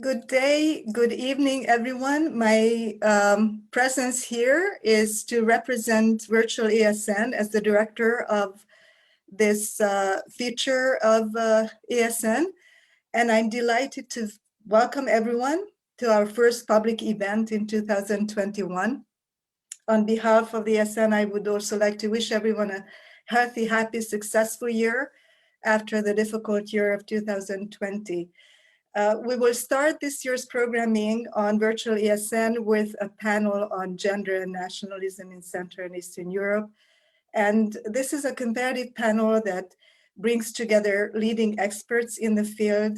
Good day, good evening, everyone. My presence here is to represent vASN as the director of this feature of ESN. And I'm delighted to welcome everyone to our first public event in 2021. On behalf of the ESN, I would also like to wish everyone a healthy, happy, successful year after the difficult year of 2020. We will start this year's programming on virtual ESN with a panel on gender and nationalism in Central and Eastern Europe. And this is a comparative panel that brings together leading experts in the field.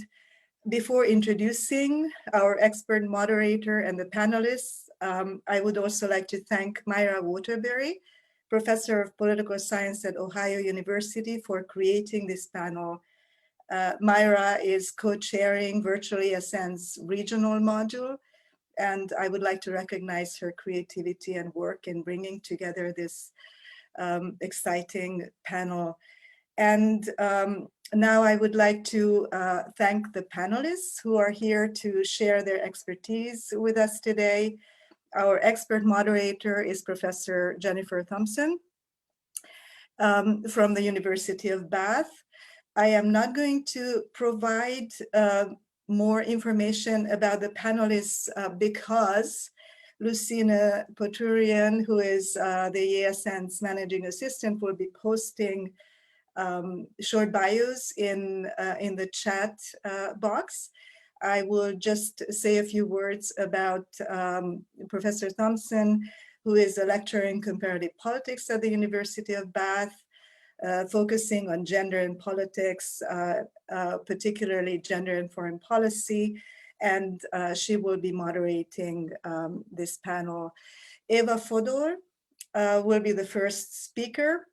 Before introducing our expert moderator and the panelists, I would also like to thank Myra Waterbury, Professor of Political Science at Ohio University, for creating this panel. Myra is co-chairing virtual ESN's regional module, and I would like to recognize her creativity and work in bringing together this exciting panel. And now I would like to thank the panelists who are here to share their expertise with us today. Our expert moderator is Professor Jennifer Thomson from the University of Bath. I am not going to provide more information about the panelists because Lucina Poturian, who is the ESN's managing assistant, will be posting short bios in the chat box. I will just say a few words about Professor Thomson, who is a lecturer in comparative politics at the University of Bath, focusing on gender and politics, particularly gender and foreign policy, and she will be moderating this panel. Eva Fodor will be the first speaker.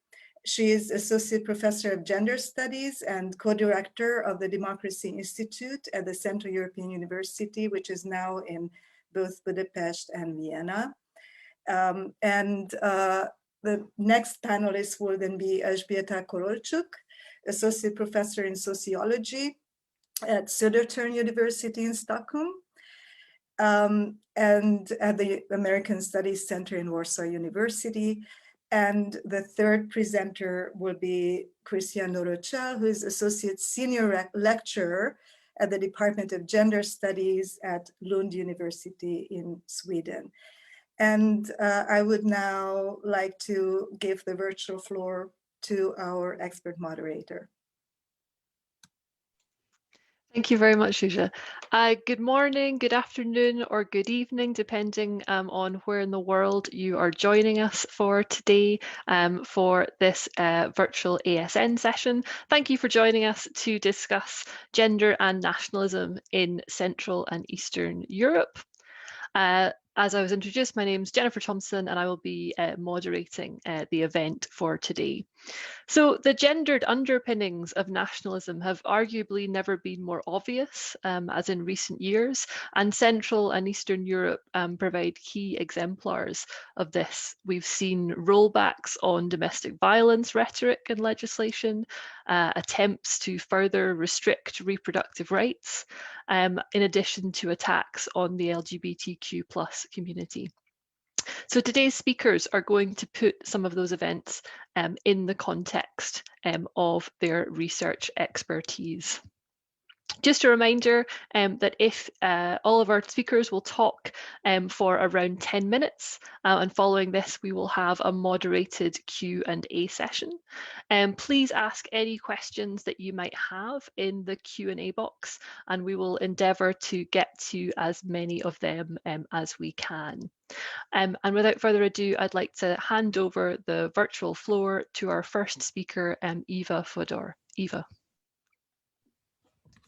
She is Associate Professor of Gender Studies and co-director of the Democracy Institute at the Central European University, which is now in both Budapest and Vienna. The next panelist will then be œtraditionalâ Korolczuk, Associate Professor in Sociology at Södertörn University in Stockholm, and at the American Studies Center in Warsaw University. And the third presenter will be Cristian Noroce, who is Associate Senior Lecturer at the Department of Gender Studies at Lund University in Sweden. And I would now like to give the virtual floor to our expert moderator. Thank you very much, Zsuzsa. Good morning, good afternoon, or good evening, depending on where in the world you are joining us for today for this virtual ESN session. Thank you for joining us to discuss gender and nationalism in Central and Eastern Europe. As I was introduced, my name is Jennifer Thomson, and I will be moderating the event for today. So the gendered underpinnings of nationalism have arguably never been more obvious, as in recent years, and Central and Eastern Europe provide key exemplars of this. We've seen rollbacks on domestic violence rhetoric and legislation, attempts to further restrict reproductive rights, in addition to attacks on the LGBTQ+ community. So today's speakers are going to put some of those events in the context of their research expertise. Just a reminder that if all of our speakers will talk for around 10 minutes, and following this we will have a moderated Q&A session. Please ask any questions that you might have in the Q&A box, and we will endeavour to get to as many of them as we can. And without further ado, I'd like to hand over the virtual floor to our first speaker, Eva Fodor. Eva.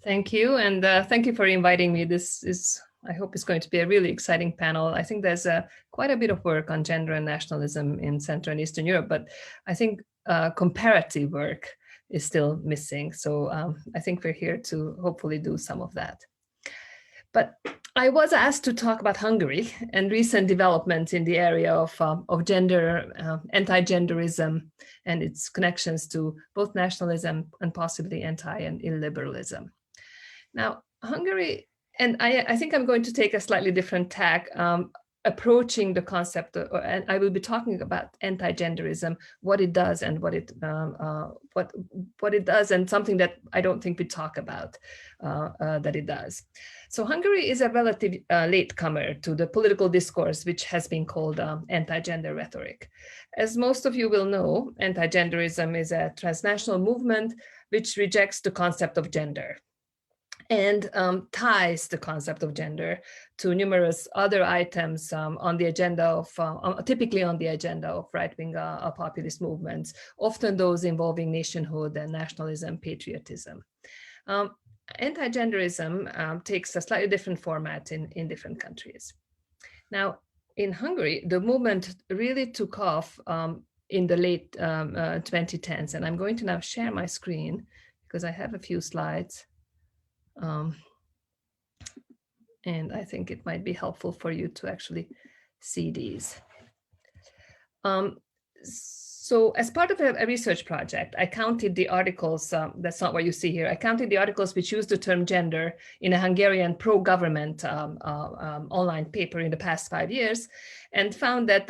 Thank you, and thank you for inviting me. This is, I hope it's going to be a really exciting panel. I think there's quite a bit of work on gender and nationalism in Central and Eastern Europe, but I think comparative work is still missing. So I think we're here to hopefully do some of that. But I was asked to talk about Hungary and recent developments in the area of gender, anti-genderism, and its connections to both nationalism and possibly anti- and illiberalism. Now, Hungary And I think I'm going to take a slightly different tack, approaching the concept, and I will be talking about anti-genderism, what it does and what it does, and something that I don't think we talk about that it does. So Hungary is a relative latecomer to the political discourse, which has been called anti-gender rhetoric. As most of you will know, anti-genderism is a transnational movement which rejects the concept of gender and ties the concept of gender to numerous other items on the agenda of, typically on the agenda of right-wing populist movements, often those involving nationhood and nationalism, patriotism. Anti-genderism takes a slightly different format in different countries. Now, in Hungary, the movement really took off in the late 2010s, and I'm going to now share my screen because I have a few slides. And I think it might be helpful for you to actually see these. So as part of a research project, I counted the articles, that's not what you see here, I counted the articles which use the term gender in a Hungarian pro-government online paper in the past 5 years, and found that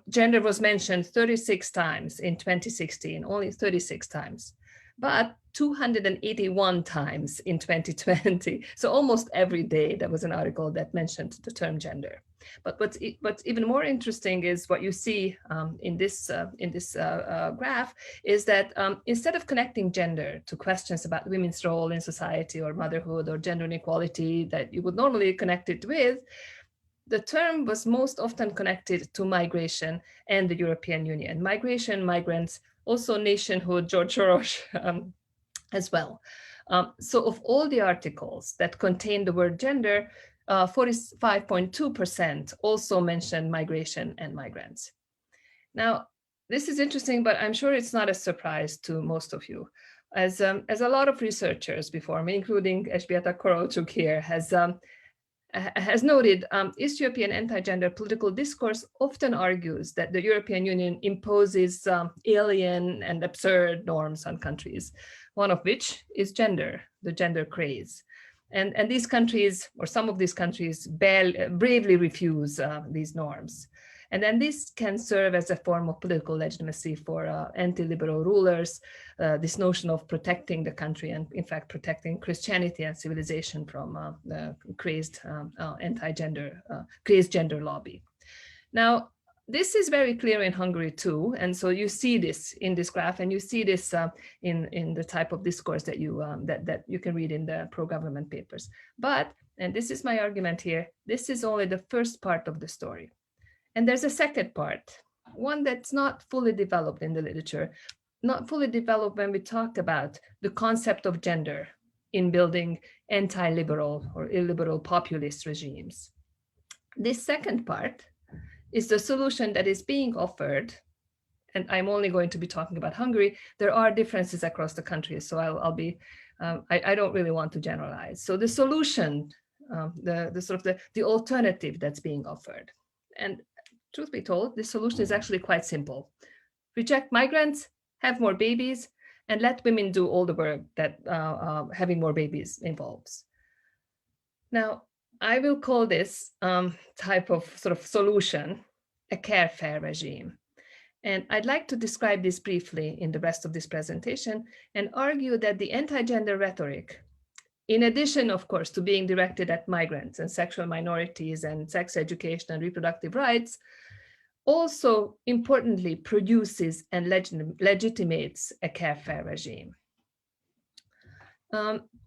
gender was mentioned 36 times in 2016, only 36 times. But 281 times in 2020. So almost every day there was an article that mentioned the term gender. But what's even more interesting is what you see in this graph is that instead of connecting gender to questions about women's role in society or motherhood or gender inequality that you would normally connect it with, the term was most often connected to migration and the European Union. Migration, migrants, also nationhood, George Soros as well. So of all the articles that contain the word gender, 45.2% also mentioned migration and migrants. Now, this is interesting, but I'm sure it's not a surprise to most of you. As a lot of researchers before me, including œtraditionalâ Korolczuk here, has noted, East European anti-gender political discourse often argues that the European Union imposes alien and absurd norms on countries, one of which is gender, the gender craze. And these countries, or some of these countries, bravely refuse these norms. And then this can serve as a form of political legitimacy for anti-liberal rulers, this notion of protecting the country and in fact protecting Christianity and civilization from the crazed crazed gender lobby. Now, this is very clear in Hungary too, and so you see this in this graph, and you see this in the type of discourse that you that you can read in the pro-government papers. But, and this is my argument here, this is only the first part of the story. And there's a second part, one that's not fully developed in the literature, not fully developed when we talk about the concept of gender in building anti-liberal or illiberal populist regimes. This second part is the solution that is being offered, and I'm only going to be talking about Hungary. There are differences across the country, so I don't really want to generalize. So the solution, the alternative that's being offered, and truth be told, this solution is actually quite simple. Reject migrants, have more babies, and let women do all the work that having more babies involves. Now, I will call this type of solution a care-fair regime. And I'd like to describe this briefly in the rest of this presentation and argue that the anti-gender rhetoric, in addition, of course, to being directed at migrants and sexual minorities and sex education and reproductive rights, also importantly produces and legitimates a care-fair regime.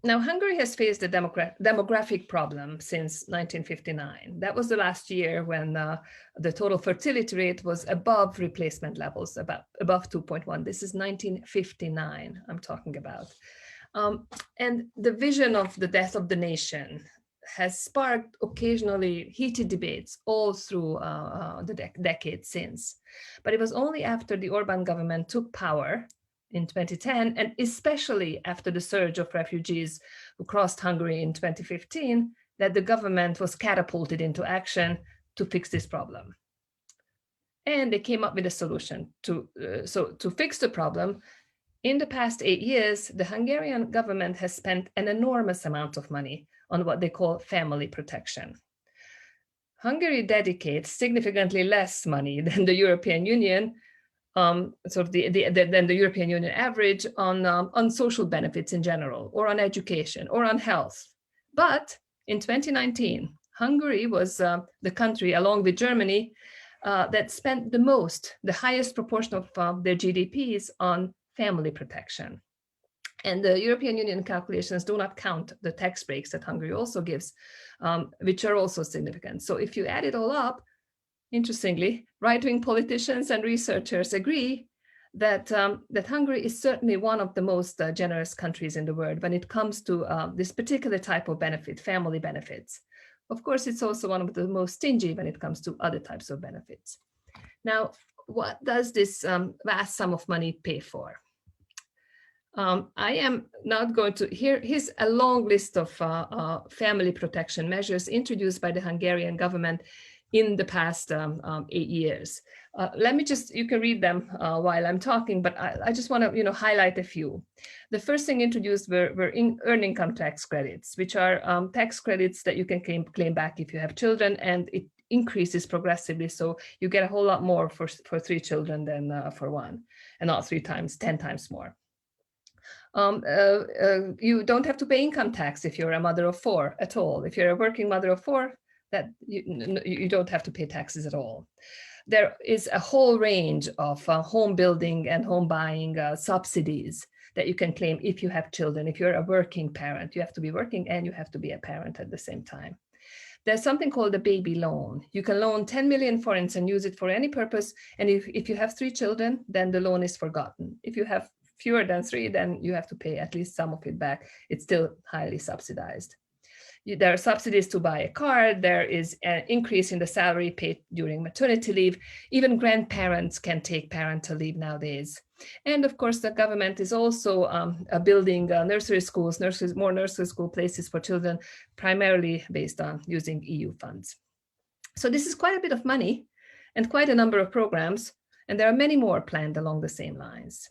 Now, Hungary has faced a demographic problem since 1959. That was the last year when the total fertility rate was above replacement levels, above 2.1. This is 1959 I'm talking about. And the vision of the death of the nation has sparked occasionally heated debates all through the decades since. But it was only after the Orbán government took power in 2010, and especially after the surge of refugees who crossed Hungary in 2015, that the government was catapulted into action to fix this problem. And they came up with a solution to fix the problem. In the past 8 years, the Hungarian government has spent an enormous amount of money on what they call family protection. Hungary dedicates significantly less money than the European Union, than the European Union average on social benefits in general, or on education, or on health. But in 2019, Hungary was the country, along with Germany, that spent the highest proportion of their GDPs on family protection. And the European Union calculations do not count the tax breaks that Hungary also gives, which are also significant. So if you add it all up, interestingly, right-wing politicians and researchers agree that, that Hungary is certainly one of the most generous countries in the world when it comes to this particular type of benefit, family benefits. Of course, it's also one of the most stingy when it comes to other types of benefits. Now, what does this vast sum of money pay for? I am not going to, here's a long list of family protection measures introduced by the Hungarian government in the past 8 years. Let me just, you can read them while I'm talking, but I just want to highlight a few. The first thing introduced were earned income tax credits, which are tax credits that you can claim back if you have children, and it increases progressively. So you get a whole lot more for 3 children than for 1, and not 3 times, 10 times more. You don't have to pay income tax if you're a mother of 4 at all. If you're a working mother of 4, that you don't have to pay taxes at all. There is a whole range of home building and home buying subsidies that you can claim if you have children. If you're a working parent, you have to be working and you have to be a parent at the same time. There's something called a baby loan. You can loan 10 million forints and use it for any purpose. And if you have 3 children, then the loan is forgotten. If you have fewer than 3, then you have to pay at least some of it back. It's still highly subsidized. There are subsidies to buy a car. There is an increase in the salary paid during maternity leave. Even grandparents can take parental leave nowadays. And of course, the government is also building nursery schools, more nursery school places for children, primarily based on using EU funds. So this is quite a bit of money and quite a number of programs, and there are many more planned along the same lines.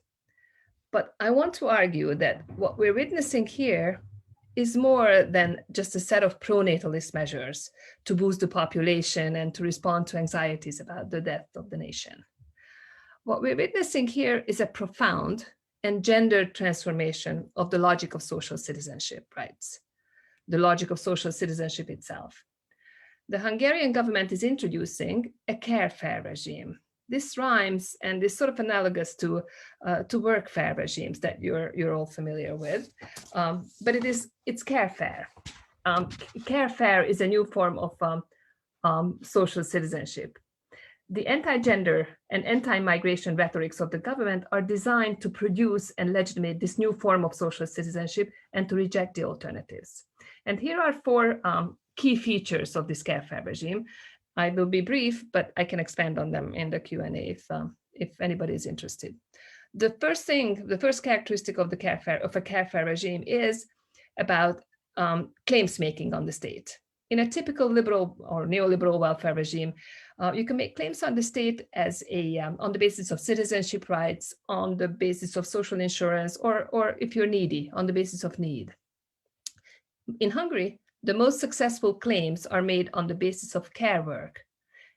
But I want to argue that what we're witnessing here is more than just a set of pro-natalist measures to boost the population and to respond to anxieties about the death of the nation. What we're witnessing here is a profound and gendered transformation of the logic of social citizenship rights, the logic of social citizenship itself. The Hungarian government is introducing a care-fare regime. This rhymes and is sort of analogous to work-fare regimes that you're all familiar with, but it's care-fare. Care-fare is a new form of social citizenship. The anti-gender and anti-migration rhetorics of the government are designed to produce and legitimate this new form of social citizenship and to reject the alternatives. And here are 4 key features of this care-fare regime. I will be brief, but I can expand on them in the Q&A if anybody is interested. The first characteristic of a care-fare regime is about claims making on the state. In a typical liberal or neoliberal welfare regime, you can make claims on the state as on the basis of citizenship rights, on the basis of social insurance, or if you're needy, on the basis of need. In Hungary, the most successful claims are made on the basis of care work,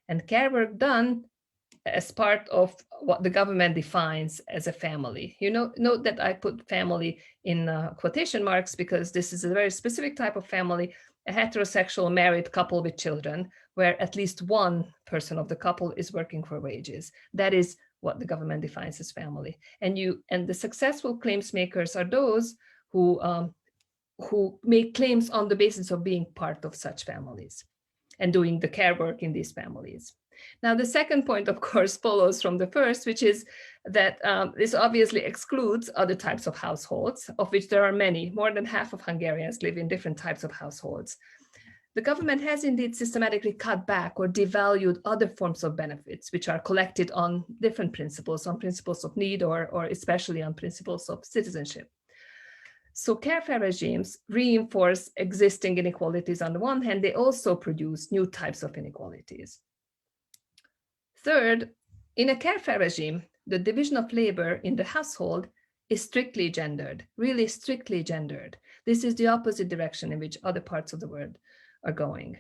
and care work done as part of what the government defines as a family. Note that I put family in quotation marks because this is a very specific type of family, a heterosexual married couple with children, where at least one person of the couple is working for wages. That is what the government defines as family. And the successful claims makers are those who make claims on the basis of being part of such families and doing the care work in these families. Now, the second point, of course, follows from the first, which is that this obviously excludes other types of households, of which there are many. More than half of Hungarians live in different types of households. The government has indeed systematically cut back or devalued other forms of benefits, which are collected on different principles, on principles of need or especially on principles of citizenship. So care-fare regimes reinforce existing inequalities on the one hand, they also produce new types of inequalities. Third, in a care-fare regime, the division of labor in the household is strictly gendered, really strictly gendered. This is the opposite direction in which other parts of the world are going.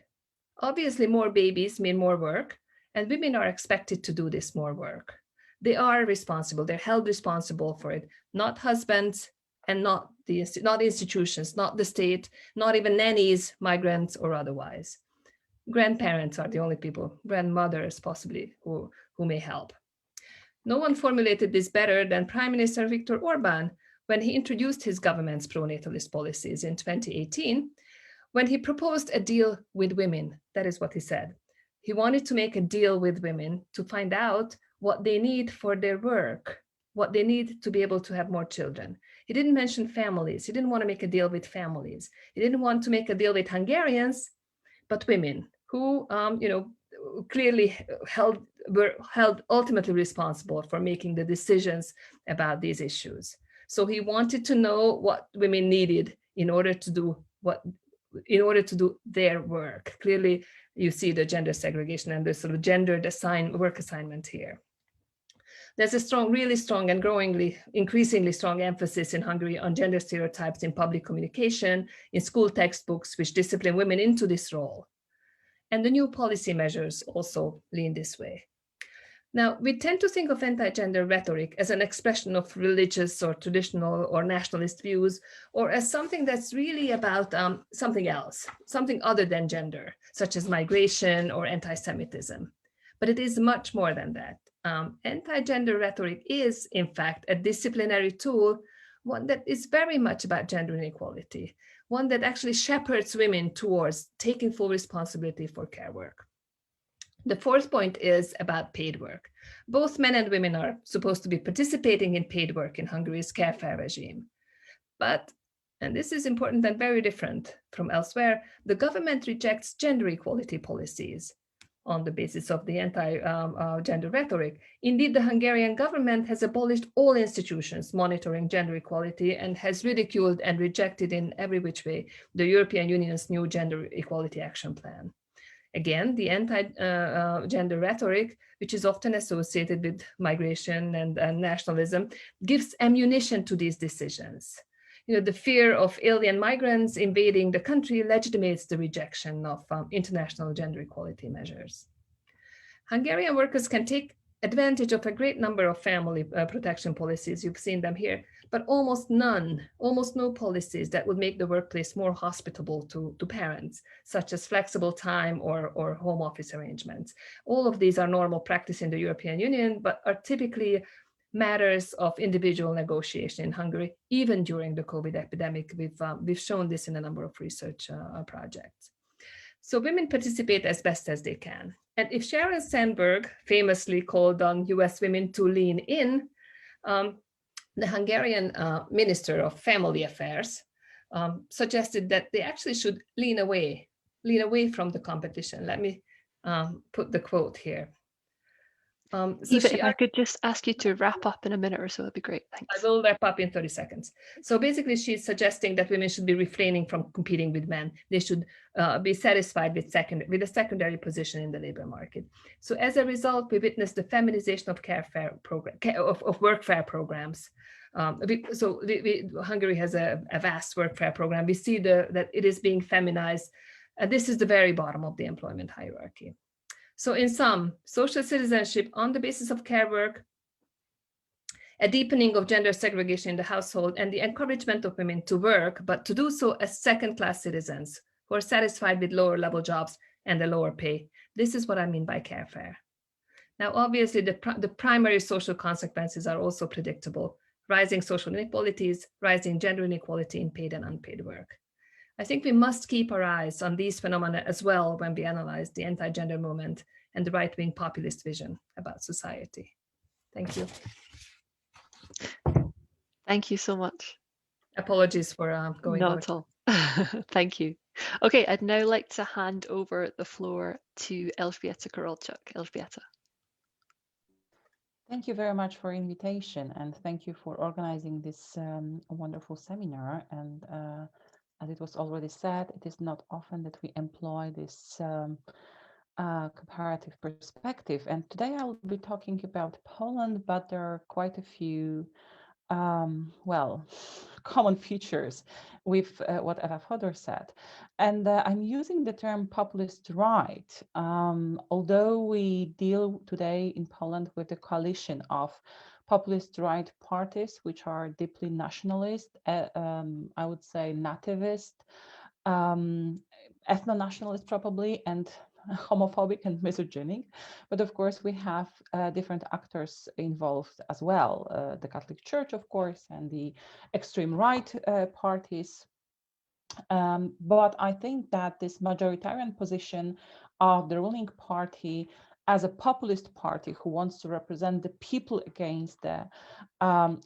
Obviously, more babies mean more work, and women are expected to do this more work. They are responsible, they're held responsible for it, not husbands and not institutions, not the state, not even nannies, migrants or otherwise. Grandparents are the only people, grandmothers possibly, who may help. No one formulated this better than Prime Minister Viktor Orbán when he introduced his government's pro-natalist policies in 2018, when he proposed a deal with women. That is what he said. He wanted to make a deal with women to find out what they need for their work, what they need to be able to have more children. He didn't mention families. He didn't want to make a deal with families. He didn't want to make a deal with Hungarians, but women who, clearly were held ultimately responsible for making the decisions about these issues. So he wanted to know what women needed in order to do their work. Clearly, you see the gender segregation and the sort of gendered work assignment here. There's a really strong and increasingly strong emphasis in Hungary on gender stereotypes in public communication, in school textbooks, which discipline women into this role. And the new policy measures also lean this way. Now, we tend to think of anti-gender rhetoric as an expression of religious or traditional or nationalist views, or as something that's really about something else, something other than gender, such as migration or anti-Semitism. But it is much more than that. Anti-gender rhetoric is, in fact, a disciplinary tool, one that is very much about gender inequality, one that actually shepherds women towards taking full responsibility for care work. The fourth point is about paid work. Both men and women are supposed to be participating in paid work in Hungary's care regime. But, and this is important and very different from elsewhere, the government rejects gender equality policies on the basis of the anti-gender rhetoric. Indeed, the Hungarian government has abolished all institutions monitoring gender equality and has ridiculed and rejected in every which way the European Union's new Gender Equality Action Plan. Again, the anti-gender rhetoric, which is often associated with migration and nationalism, gives ammunition to these decisions. The fear of alien migrants invading the country legitimates the rejection of international gender equality measures. Hungarian workers can take advantage of a great number of family protection policies. You've seen them here, but almost no policies that would make the workplace more hospitable to parents, such as flexible time or home office arrangements. All of these are normal practice in the European Union, but are typically matters of individual negotiation in Hungary, even during the COVID epidemic. We've shown this in a number of research projects. So women participate as best as they can. And if Sheryl Sandberg famously called on US women to lean in, the Hungarian Minister of Family Affairs suggested that they actually should lean away from the competition. Let me put the quote here. Eva, if I could just ask you to wrap up in a minute or so, that'd be great. Thanks. I will wrap up in 30 seconds. So basically, she's suggesting that women should be refraining from competing with men. They should be satisfied with a secondary position in the labor market. So as a result, we witnessed the feminization of of workfare programs. Hungary has a vast workfare program. We see that it is being feminized. And this is the very bottom of the employment hierarchy. So in sum, social citizenship on the basis of care work, a deepening of gender segregation in the household, and the encouragement of women to work, but to do so as second-class citizens who are satisfied with lower-level jobs and a lower pay. This is what I mean by carefare. Now, obviously, the primary social consequences are also predictable: rising social inequalities, rising gender inequality in paid and unpaid work. I think we must keep our eyes on these phenomena as well when we analyze the anti-gender movement and the right-wing populist vision about society. Thank you. Thank you so much. Apologies for going Not over. at all. Thank you. Okay, I'd now like to hand over the floor to ElÅ²bieta Korolczuk. ElÅ²bieta. Thank you very much for invitation, and thank you for organizing this wonderful seminar. And as it was already said, it is not often that we employ this comparative perspective. And today I'll be talking about Poland, but there are quite a few, common features with what Fodor said. And I'm using the term populist right, although we deal today in Poland with a coalition of populist right parties, which are deeply nationalist, I would say nativist, ethno-nationalist probably, and homophobic and misogynic. But of course, we have different actors involved as well. The Catholic Church, of course, and the extreme right parties. But I think that this majoritarian position of the ruling party as a populist party who wants to represent the people against the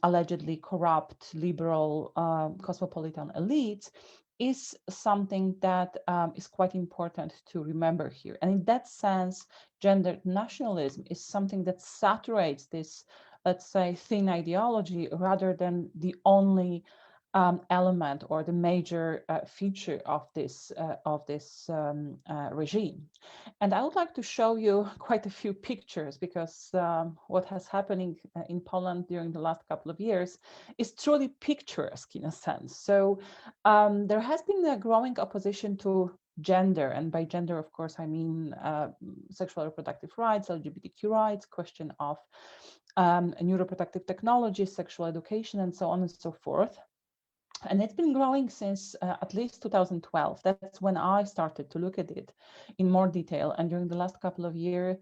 allegedly corrupt, liberal, cosmopolitan elites is something that is quite important to remember here. And in that sense, gendered nationalism is something that saturates this, let's say, thin ideology rather than the only element or the major feature of this regime. And I would like to show you quite a few pictures because what has happening in Poland during the last couple of years is truly picturesque in a sense. So there has been a growing opposition to gender, and by gender, of course, I mean sexual reproductive rights, LGBTQ rights, question of neuroprotective technology, sexual education, and so on and so forth. And it's been growing since at least 2012. That's when I started to look at it in more detail. And during the last couple of years,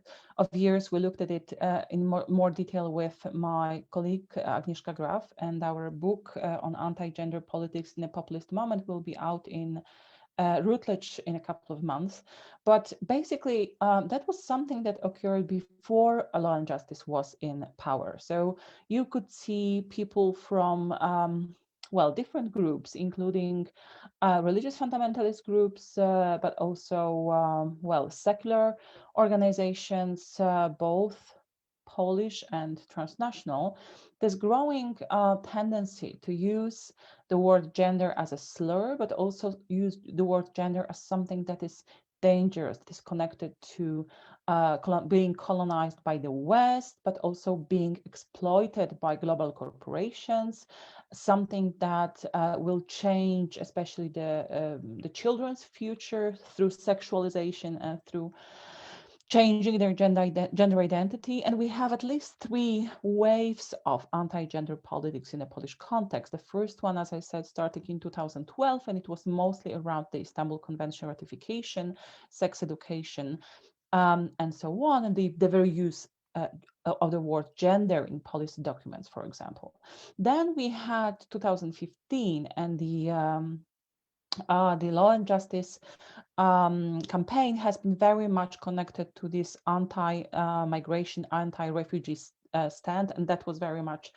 we looked at it in more detail with my colleague Agnieszka Graf. And our book on anti-gender politics in a populist moment will be out in Routledge in a couple of months. But basically, that was something that occurred before Law and Justice was in power. So you could see people from well, different groups, including religious fundamentalist groups, but also, well, secular organizations, both Polish and transnational. There's growing tendency to use the word gender as a slur, but also use the word gender as something that is dangerous, that is connected to being colonized by the West, but also being exploited by global corporations, something that will change, especially the children's future through sexualization and through changing their gender identity. And we have at least 3 waves of anti-gender politics in a Polish context. The first one, as I said, started in 2012, and it was mostly around the Istanbul Convention ratification, sex education, and so on, and the very use of the word gender in policy documents, for example. Then we had 2015 and the Law and Justice campaign has been very much connected to this anti-migration, anti-refugee stand, and that was very much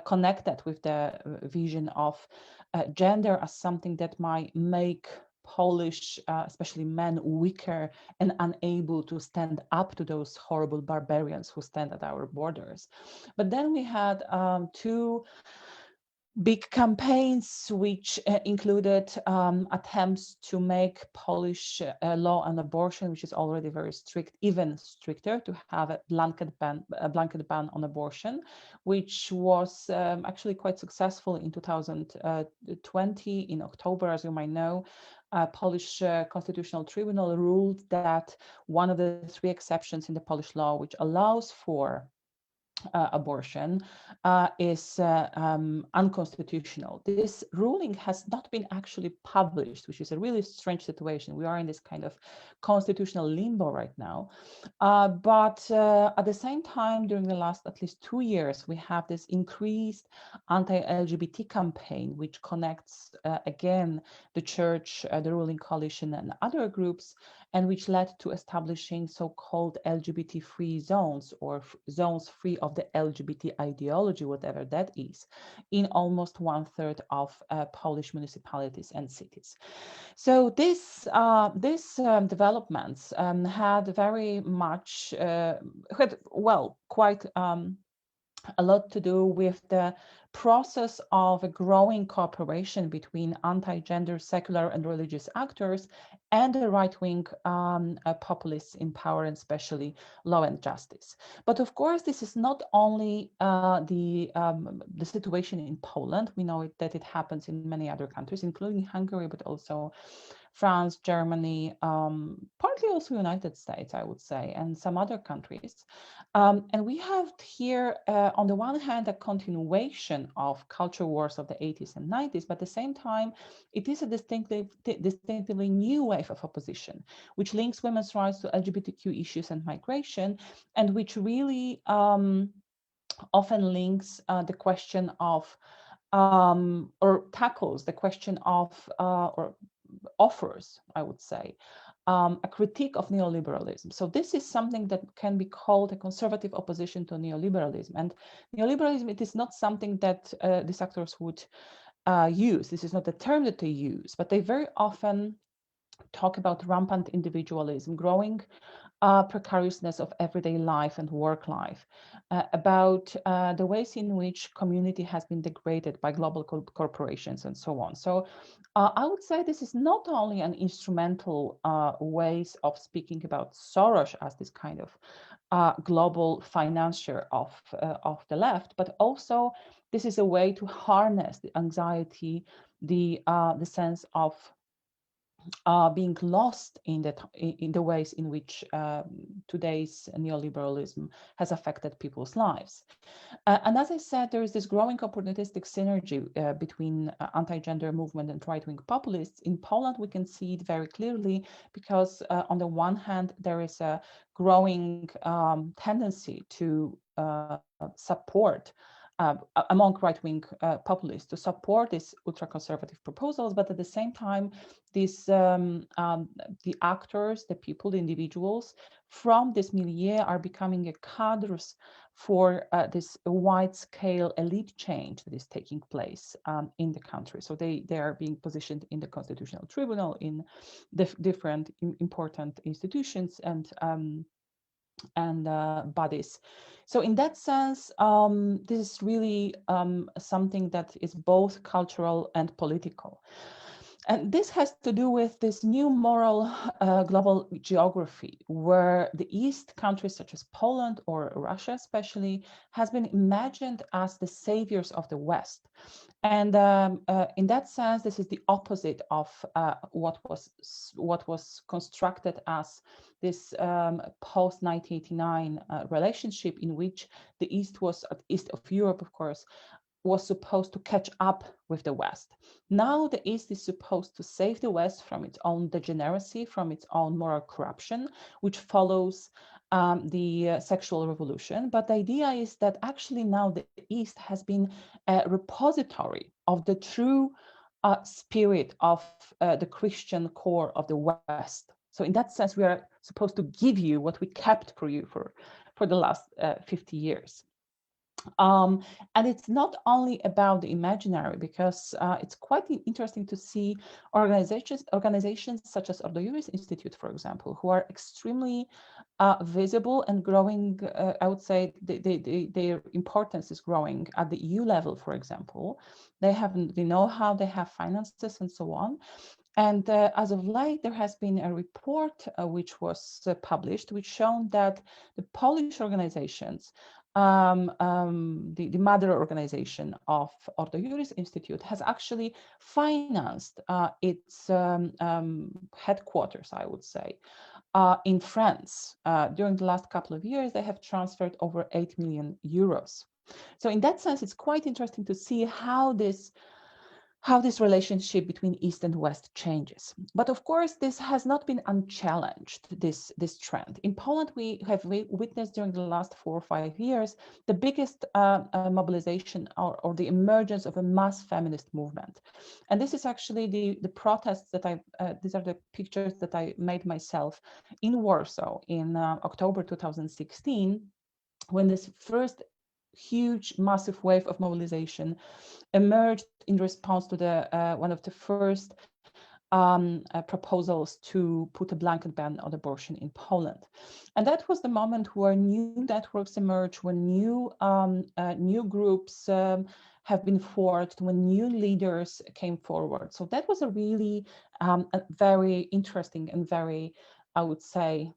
connected with the vision of gender as something that might make Polish, especially men, weaker and unable to stand up to those horrible barbarians who stand at our borders. But then we had 2 big campaigns which included attempts to make Polish law on abortion, which is already very strict, even stricter, to have a blanket ban on abortion, which was actually quite successful in 2020 in October, as you might know. Polish Constitutional Tribunal ruled that one of the 3 exceptions in the Polish law which allows for abortion is unconstitutional. This ruling has not been actually published, which is a really strange situation. We are in this kind of constitutional limbo right now. But at the same time, during the last at least 2 years, we have this increased anti-LGBT campaign, which connects again the church, the ruling coalition, and other groups, and which led to establishing so-called LGBT-free zones, or zones free of the LGBT ideology, whatever that is, in almost 1/3 of Polish municipalities and cities. So these developments had very much, quite a lot to do with the process of a growing cooperation between anti-gender, secular and religious actors and the right-wing populists in power, and especially Law and Justice. But of course, this is not only the situation in Poland. We know that it happens in many other countries, including Hungary, but also France, Germany, partly also United States, I would say, and some other countries. And we have here, on the one hand, a continuation of culture wars of the 80s and 90s, but at the same time, it is a distinctively new wave of opposition, which links women's rights to LGBTQ issues and migration, and which really often links the question of, or tackles the question of, or offers, I would say, a critique of neoliberalism. So this is something that can be called a conservative opposition to neoliberalism. And neoliberalism, it is not something that these actors would use. This is not a term that they use, but they very often talk about rampant individualism, growing precariousness of everyday life and work life, about the ways in which community has been degraded by global corporations and so on. So I would say this is not only an instrumental ways of speaking about Soros as this kind of global financier of the left, but also this is a way to harness the anxiety, the sense of being lost in the ways in which today's neoliberalism has affected people's lives. And as I said, there is this growing opportunistic synergy between anti-gender movement and right-wing populists. In Poland, we can see it very clearly because on the one hand, there is a growing tendency to support among right-wing populists to support these ultra-conservative proposals, but at the same time, these the actors, the people, the individuals from this milieu are becoming a cadres for this wide-scale elite change that is taking place in the country. So they are being positioned in the Constitutional Tribunal, in different important institutions and bodies. So in that sense, this is really something that is both cultural and political. And this has to do with this new moral global geography, where the East countries such as Poland or Russia especially has been imagined as the saviors of the West. And in that sense, this is the opposite of what was constructed as this post-1989 relationship, in which the East was, East of Europe, of course, was supposed to catch up with the West. Now the East is supposed to save the West from its own degeneracy, from its own moral corruption, which follows the sexual revolution. But the idea is that actually now the East has been a repository of the true spirit of the Christian core of the West. So in that sense, we are supposed to give you what we kept for you for the last 50 years. And it's not only about the imaginary, because it's quite interesting to see organizations such as ElÅ² Institute, for example, who are extremely visible and growing. I would say their importance is growing at the EU level, for example. They have the know-how, they have finances and so on. And as of late, there has been a report which was published, which shown that the Polish organizations, the mother organization of ElÅ² Institute, has actually financed its headquarters, I would say, in France. During the last couple of years, they have transferred over 8 million euros. So in that sense, it's quite interesting to see how this relationship between East and West changes. But of course, this has not been unchallenged, this trend. In Poland, we have witnessed during the last 4 or 5 years, the biggest mobilization or the emergence of a mass feminist movement. And this is actually the protests that these are the pictures that I made myself in Warsaw in October 2016, when this first huge, massive wave of mobilization emerged in response to the one of the first proposals to put a blanket ban on abortion in Poland. And that was the moment where new networks emerged, when new groups have been forged, when new leaders came forward. So that was a really a very interesting and very, I would say,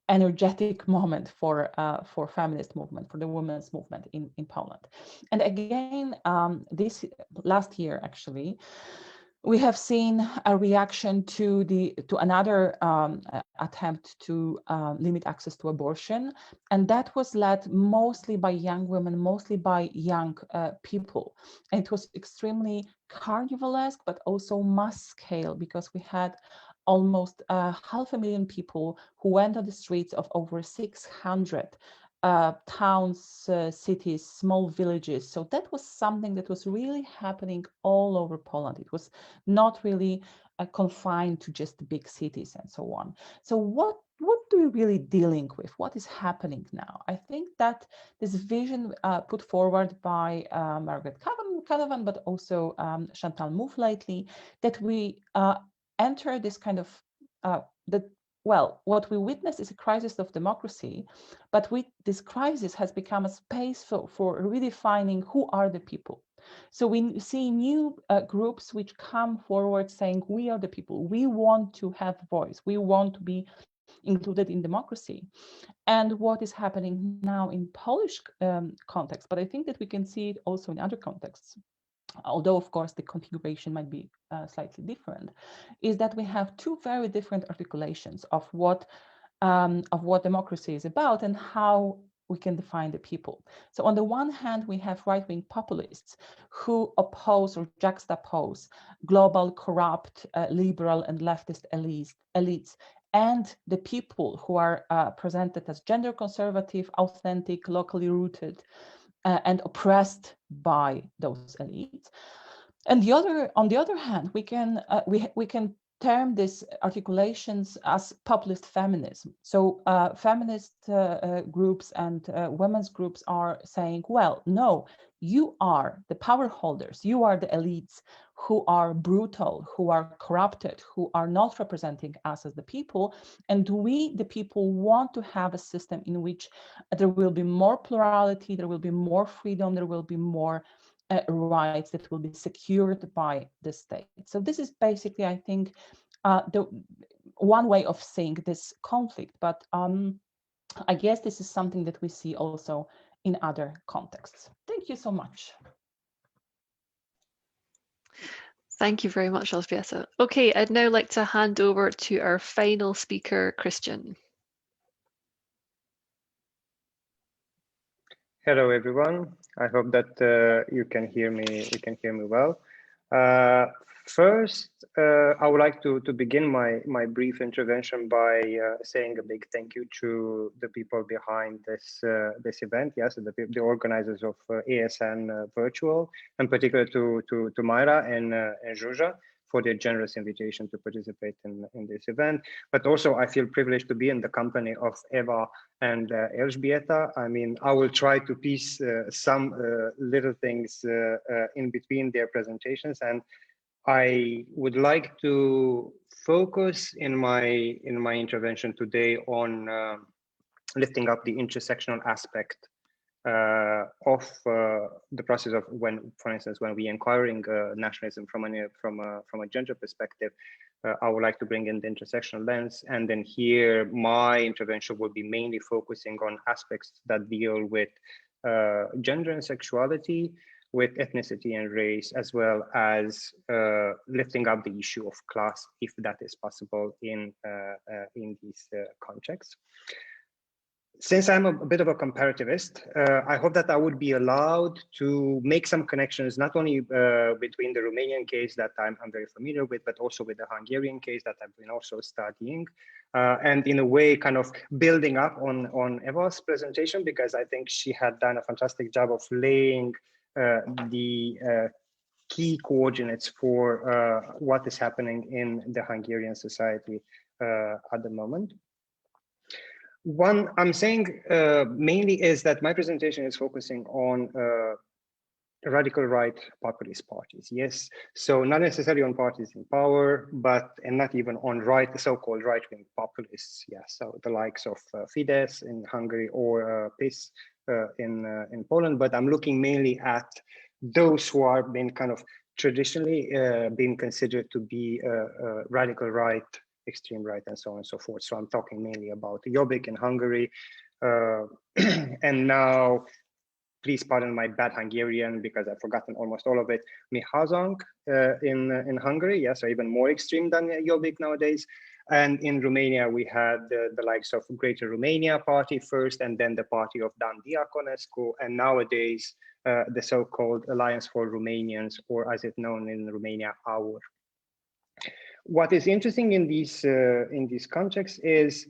energetic moment for feminist movement, for the women's movement in Poland. And again, this last year, actually, we have seen a reaction to another attempt to limit access to abortion, and that was led mostly by young women, mostly by young people. And it was extremely carnivalesque, but also mass scale, because we had almost 500,000 people who went on the streets of over 600 towns, cities, small villages. So that was something that was really happening all over Poland. It was not really confined to just the big cities and so on. So what are we really dealing with? What is happening now? I think that this vision put forward by Margaret Canavan, but also Chantal Mouffe lately, that we enter this kind of well, what we witness is a crisis of democracy, but this crisis has become a space for redefining who are the people. So we see new groups which come forward saying, we are the people, we want to have voice, we want to be included in democracy. And what is happening now in Polish context, but I think that we can see it also in other contexts, although of course the configuration might be slightly different, is that we have two very different articulations of what democracy is about and how we can define the people. So on the one hand, we have right-wing populists who oppose or juxtapose global, corrupt, liberal and leftist elites and the people who are presented as gender conservative, authentic, locally rooted, and oppressed by those elites. And on the other hand, we can term these articulations as populist feminism. So feminist groups and women's groups are saying, well, no, you are the power holders, you are the elites who are brutal, who are corrupted, who are not representing us as the people. And we, the people, want to have a system in which there will be more plurality, there will be more freedom, there will be more rights that will be secured by the state. So this is basically, I think, the one way of seeing this conflict. But I guess this is something that we see also in other contexts. Thank you so much. Thank you very much, œtraditionalâ. Okay, I'd now like to hand over to our final speaker, Cristian. Hello, everyone. I hope that you can hear me. You can hear me well. First, I would like to begin my brief intervention by saying a big thank you to the people behind this event. Yes, the organizers of ASN Virtual, and particularly to Myra and Zsuzsa for their generous invitation to participate in this event. But also, I feel privileged to be in the company of Eva and ElÅ²bieta. I mean, I will try to piece some little things in between their presentations, and I would like to focus in my intervention today on lifting up the intersectional aspect of the process of when, for instance, when we inquiring nationalism from a gender perspective. I would like to bring in the intersectional lens, and then here my intervention will be mainly focusing on aspects that deal with gender and sexuality, with ethnicity and race, as well as lifting up the issue of class, if that is possible in these contexts. Since I'm a bit of a comparativist, I hope that I would be allowed to make some connections, not only between the Romanian case that I'm very familiar with, but also with the Hungarian case that I've been also studying, and in a way kind of building up on Eva's presentation, because I think she had done a fantastic job of laying the key coordinates for what is happening in the Hungarian society at the moment. One I'm saying mainly is that my presentation is focusing on radical right populist parties. Yes, so not necessarily on parties in power, and not even on so-called right-wing populists. Yeah, so the likes of Fidesz in Hungary or PiS in Poland. But I'm looking mainly at those who are been kind of traditionally been considered to be radical right, extreme right, and so on and so forth. So I'm talking mainly about Jobbik in Hungary, and now, please pardon my bad Hungarian because I've forgotten almost all of it, Mihazang in Hungary, yes, so even more extreme than Jobbik nowadays. And in Romania, we had the likes of Greater Romania Party first, and then the party of Dan Diaconescu, and nowadays the so-called Alliance for Romanians, or as it's known in Romania, AUR. What is interesting in these contexts is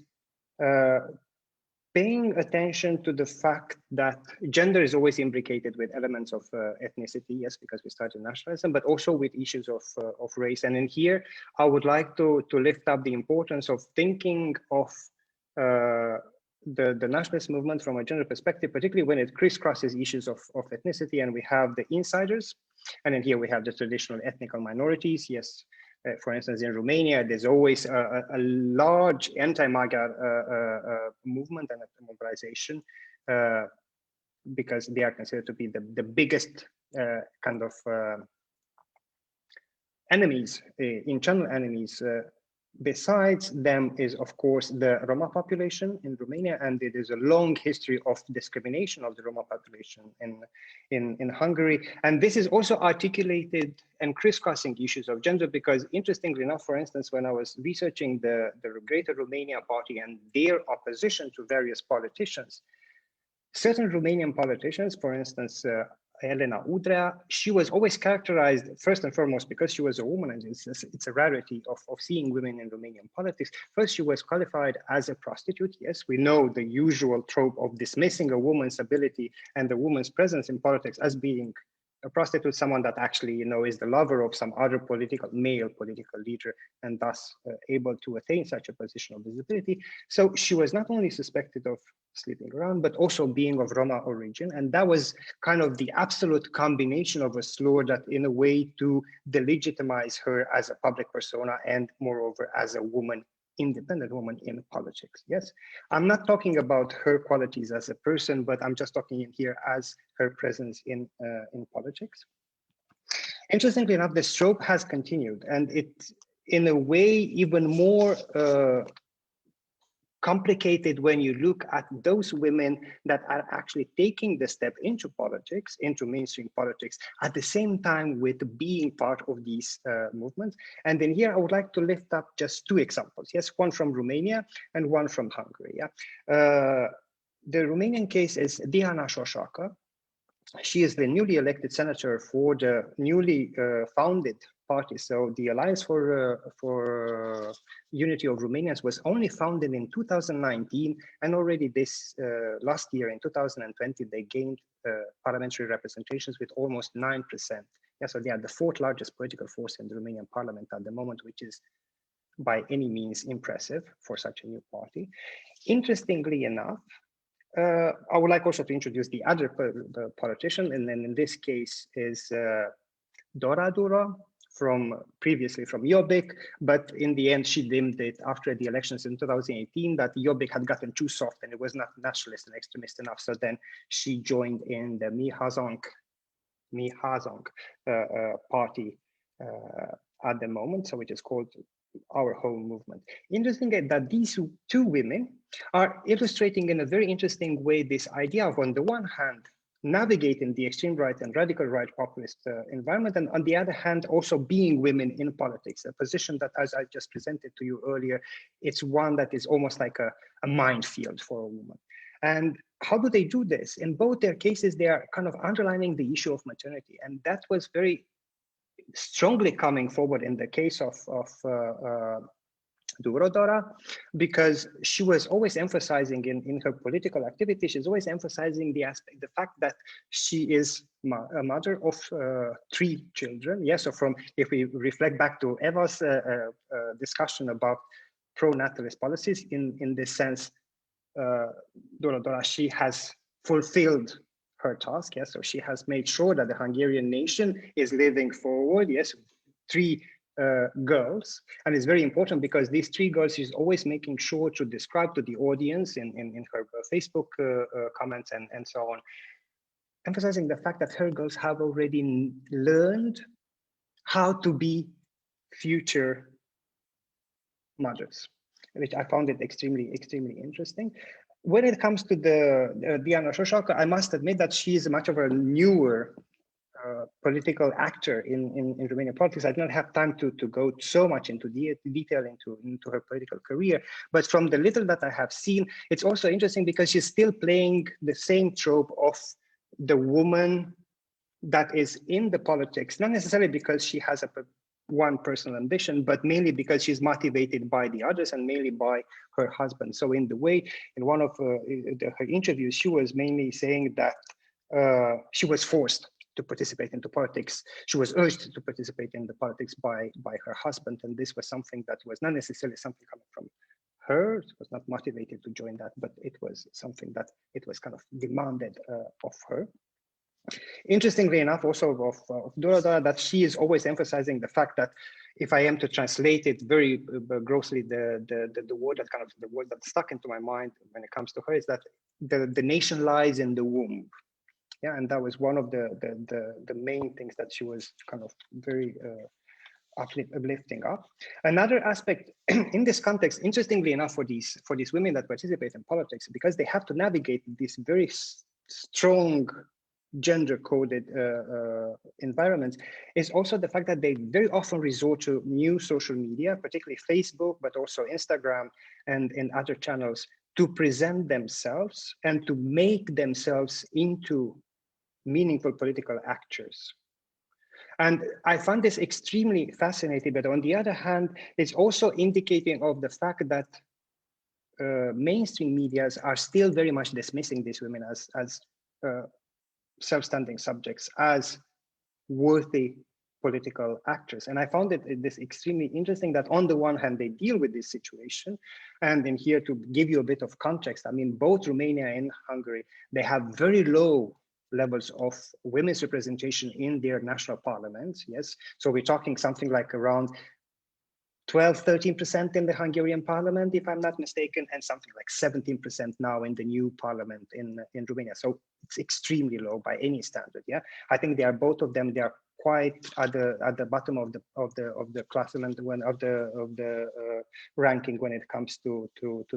paying attention to the fact that gender is always imbricated with elements of ethnicity, yes, because we started nationalism, but also with issues of race. And in here, I would like to lift up the importance of thinking of the nationalist movement from a gender perspective, particularly when it crisscrosses issues of ethnicity. And we have the insiders, and in here we have the traditional ethnic minorities, yes. For instance, in Romania, there's always a large anti-Magyar movement and a mobilization because they are considered to be the biggest kind of enemies, internal enemies. Besides them is, of course, the Roma population in Romania, and it is a long history of discrimination of the Roma population in Hungary. And this is also articulated and crisscrossing issues of gender, because interestingly enough, for instance, when I was researching the Greater Romania Party and their opposition to various politicians, certain Romanian politicians, for instance, œtraditionalâ, she was always characterized first and foremost because she was a woman, and it's a rarity of seeing women in Romanian politics. First, she was qualified as a prostitute. Yes, we know the usual trope of dismissing a woman's ability and the woman's presence in politics as being a prostitute, someone that actually, you know, is the lover of some other male political leader, and thus able to attain such a position of visibility. So she was not only suspected of sleeping around, but also being of Roma origin. And that was kind of the absolute combination of a slur that, in a way, to delegitimize her as a public persona and moreover as a woman, independent woman in politics. Yes, I'm not talking about her qualities as a person, but I'm just talking in here as her presence in politics. Interestingly enough, the trope has continued, and it's in a way even more complicated when you look at those women that are actually taking the step into politics, into mainstream politics, at the same time with being part of these movements. And then here I would like to lift up just two examples. Yes, one from Romania and one from Hungary. Yeah, the Romanian case is Diana Șoșoacă. She is the newly elected senator for the newly founded party. So the Alliance for Unity of Romanians was only founded in 2019, and already this last year in 2020 they gained parliamentary representations with almost 9%. Yeah, so they are the fourth largest political force in the Romanian parliament at the moment, which is by any means impressive for such a new party. Interestingly enough, I would like also to introduce the other politician, and then in this case is Dora Dura, previously from Jobbik, but in the end she deemed it after the elections in 2018 that Jobbik had gotten too soft and it was not nationalist and extremist enough. So then she joined in the Mihazang party at the moment, so it is called Our Home Movement. Interesting that these two women are illustrating in a very interesting way this idea of, on the one hand, navigating the extreme right and radical right populist environment, and on the other hand, also being women in politics, a position that, as I just presented to you earlier, it's one that is almost like a minefield for a woman. And how do they do this? In both their cases, they are kind of underlining the issue of maternity, and that was very strongly coming forward in the case of Dora, because she was always emphasizing in her political activity, she's always emphasizing the fact that she is a mother of 3 children. Yes, so if we reflect back to Eva's discussion about pro-natalist policies, in this sense, Dora, she has fulfilled her task. Yes, so she has made sure that the Hungarian nation is living forward. Yes, 3 girls, and it's very important because these 3 girls, she's always making sure to describe to the audience in her Facebook comments and so on, emphasizing the fact that her girls have already learned how to be future mothers, which I found it extremely interesting. When it comes to the Diana Șoșoacă, I must admit that she is much of a newer political actor in Romanian politics. I don't have time to go so much into detail into her political career, but from the little that I have seen, it's also interesting because she's still playing the same trope of the woman that is in the politics, not necessarily because she has one personal ambition, but mainly because she's motivated by the others and mainly by her husband. So in the way, in one of her interviews, she was mainly saying that she was forced to participate into politics. She was urged to participate in the politics by her husband, and this was something that was not necessarily something coming from her. She was not motivated to join that, but it was something that it was kind of demanded of her. Interestingly enough, also of Dora, that she is always emphasizing the fact that, if I am to translate it very grossly, the word that the word that stuck into my mind when it comes to her is that the nation lies in the womb. Yeah, and that was one of the main things that she was kind of very uplifting up. Another aspect in this context, interestingly enough, for these women that participate in politics, because they have to navigate these very strong gender-coded environments, is also the fact that they very often resort to new social media, particularly Facebook, but also Instagram and other channels, to present themselves and to make themselves into meaningful political actors. And I find this extremely fascinating, but on the other hand, it's also indicating of the fact that mainstream medias are still very much dismissing these women as self-standing subjects, as worthy political actors. And I found this extremely interesting that on the one hand, they deal with this situation. And in here, to give you a bit of context, I mean, both Romania and Hungary, they have very low levels of women's representation in their national parliaments. Yes, so we're talking something like around 12–13% in the Hungarian parliament, if I'm not mistaken, and something like 17% now in the new parliament in Romania. So it's extremely low by any standard. Yeah, I think they are, both of them, they are quite at the bottom of the classement of the ranking when it comes to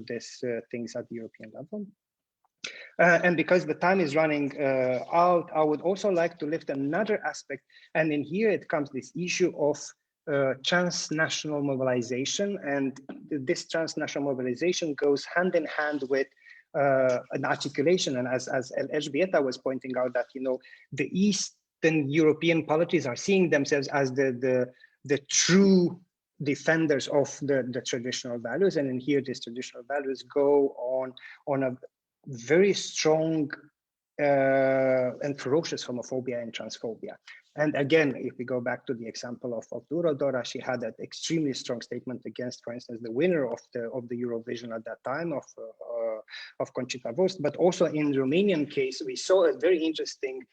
this things at the European level. And because the time is running out, I would also like to lift another aspect. And in here it comes this issue of transnational mobilization. And this transnational mobilization goes hand in hand with an articulation. And as ElÅ²bieta was pointing out, that, you know, the Eastern European polities are seeing themselves as the true defenders of the traditional values. And in here, these traditional values go on a very strong and ferocious homophobia and transphobia. And again, if we go back to the example of Dora, she had that extremely strong statement against, for instance, the winner of the Eurovision at that time of Conchita Wurst. But also in the Romanian case, we saw a very interesting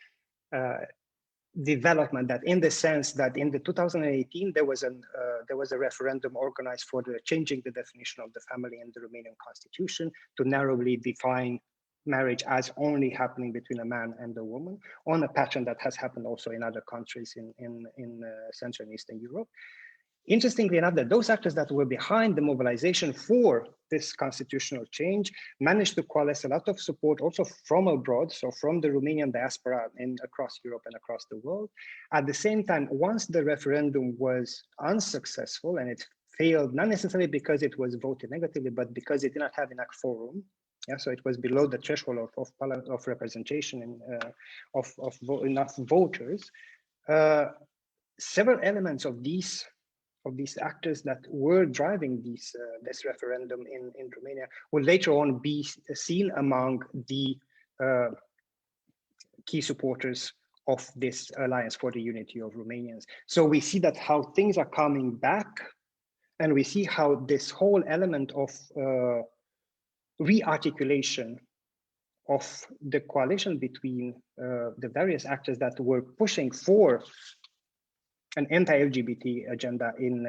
development, that in the sense that in the 2018 there was a referendum organized for changing the definition of the family in the Romanian constitution to narrowly define marriage as only happening between a man and a woman, on a pattern that has happened also in other countries in Central and Eastern Europe. Interestingly enough, that those actors that were behind the mobilization for this constitutional change managed to coalesce a lot of support also from abroad, so from the Romanian diaspora across Europe and across the world. At the same time, once the referendum was unsuccessful, and it failed, not necessarily because it was voted negatively, but because it did not have enough forum. Yeah, so it was below the threshold of representation and of enough voters. Several elements of these actors that were driving this referendum in Romania will later on be seen among the key supporters of this alliance for the unity of Romanians. So we see that how things are coming back, and we see how this whole element of re-articulation of the coalition between the various actors that were pushing for an anti-LGBT agenda in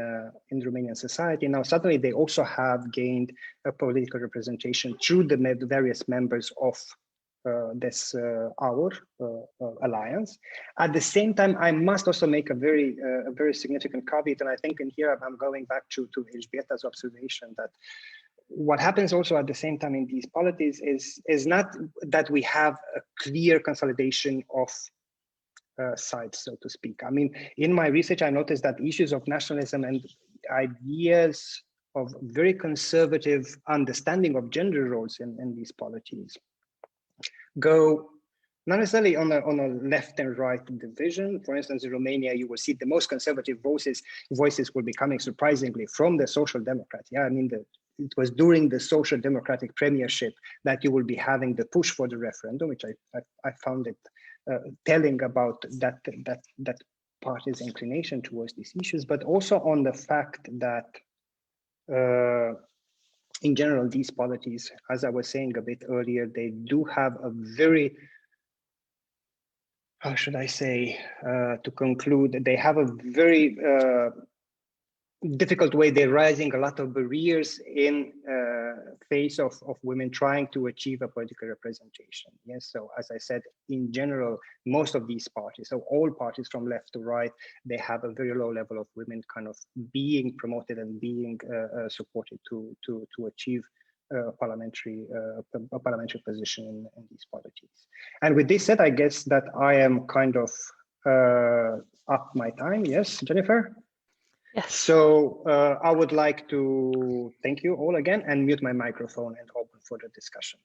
Romanian society. Now suddenly they also have gained a political representation through the various members of this our alliance. At the same time, I must also make a very significant caveat, and I think in here I'm going back to œtraditionalã's observation that what happens also at the same time in these polities is not that we have a clear consolidation of sides, so to speak. I mean, in my research, I noticed that issues of nationalism and ideas of very conservative understanding of gender roles in these polities go not necessarily on a left and right division. For instance, in Romania, you will see the most conservative voices will be coming surprisingly from the Social Democrats. Yeah, I mean, it was during the Social Democratic premiership that you will be having the push for the referendum, which I found it telling about that party's inclination towards these issues, but also on the fact that in general, these polities, as I was saying a bit earlier, they do have a very, how should I say, to conclude, they have a very difficult way. They're raising a lot of barriers in face of women trying to achieve a political representation. Yes, so as I said, in general, most of these parties, so all parties from left to right, they have a very low level of women kind of being promoted and being supported to achieve a parliamentary position in these polities. And with this said, I guess that I am kind of up my time. Yes, Jennifer? Yes. So I would like to thank you all again and mute my microphone and open for the discussion.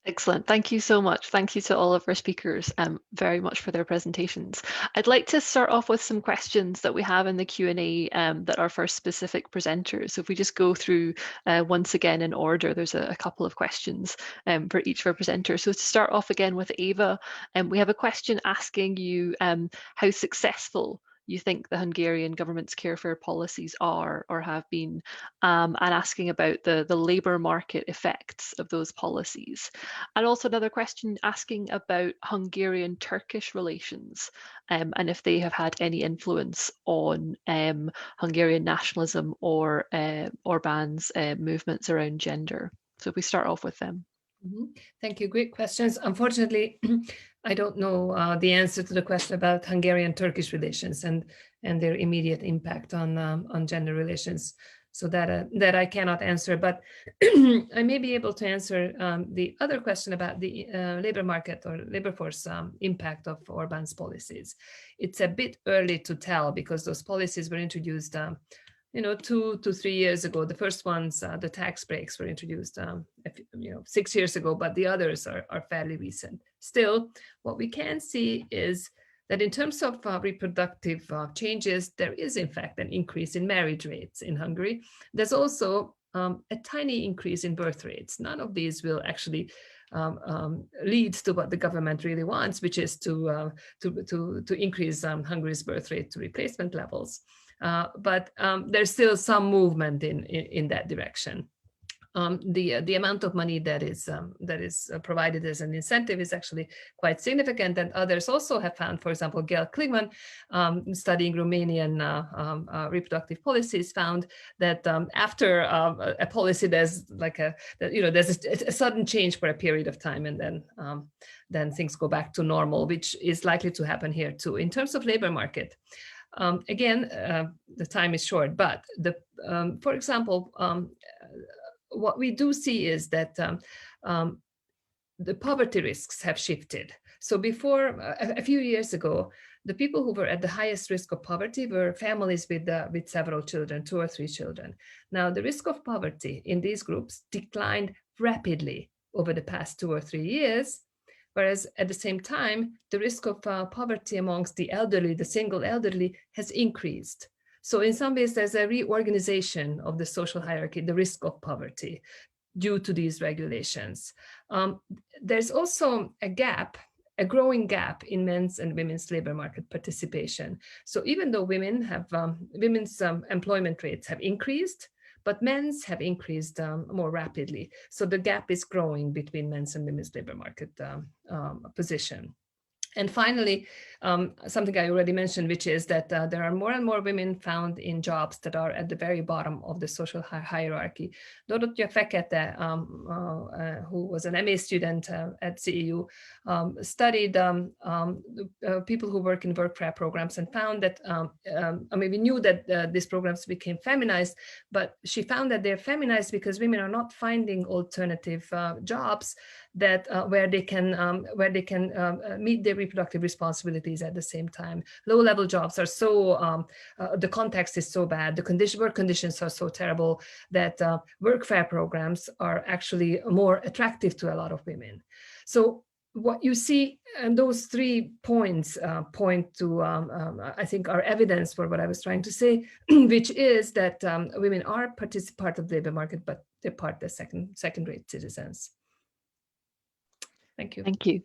Excellent. Thank you so much. Thank you to all of our speakers very much for their presentations. I'd like to start off with some questions that we have in the Q&A that are for specific presenters. So if we just go through once again in order, there's a couple of questions for each of our presenters. So to start off again with Eva, we have a question asking you how successful you think the Hungarian government's care fair policies are or have been, and asking about the labour market effects of those policies. And also another question asking about Hungarian-Turkish relations and if they have had any influence on Hungarian nationalism or Orbán's movements around gender. So if we start off with them. Thank you. Great questions. Unfortunately, I don't know the answer to the question about Hungarian-Turkish relations and their immediate impact on gender relations. So that I cannot answer, but I may be able to answer the other question about the labor market or labor force impact of Orbán's policies. It's a bit early to tell because those policies were introduced 2 to 3 years ago. The first ones, the tax breaks, were introduced 6 years ago, but the others are fairly recent. Still, what we can see is that in terms of reproductive changes, there is in fact an increase in marriage rates in Hungary. There's also a tiny increase in birth rates. None of these will actually lead to what the government really wants, which is to increase Hungary's birth rate to replacement levels. But there's still some movement in that direction. The amount of money that is provided as an incentive is actually quite significant, and others also have found, for example, Gail Kligman, studying Romanian reproductive policies, found that after a policy, there's like there's a sudden change for a period of time, and then things go back to normal, which is likely to happen here too. In terms of labor market, again, the time is short, but for example, what we do see is that the poverty risks have shifted. So before, a few years ago, the people who were at the highest risk of poverty were families with several children, 2 or 3 children. Now, the risk of poverty in these groups declined rapidly over the past 2 or 3 years, whereas at the same time, the risk of poverty amongst the elderly, the single elderly, has increased. So in some ways, there's a reorganization of the social hierarchy, the risk of poverty, due to these regulations. There's also a growing gap in men's and women's labor market participation. So even though women's employment rates have increased, but men's have increased more rapidly. So the gap is growing between men's and women's labor market position. And finally, something I already mentioned, which is that there are more and more women found in jobs that are at the very bottom of the social hierarchy. œtraditionalâ, who was an MA student at CEU, studied people who work in work prep programs and found that, I mean, we knew that these programs became feminized, but she found that they're feminized because women are not finding alternative jobs that where they can meet their reproductive responsibilities at the same time. Low-level jobs are so, the context is so bad, the work conditions are so terrible that workfare programs are actually more attractive to a lot of women. So what you see, and those 3 points point to, I think, are evidence for what I was trying to say, which is that women are part of the labor market, but they're part of the second-rate citizens. Thank you. Thank you.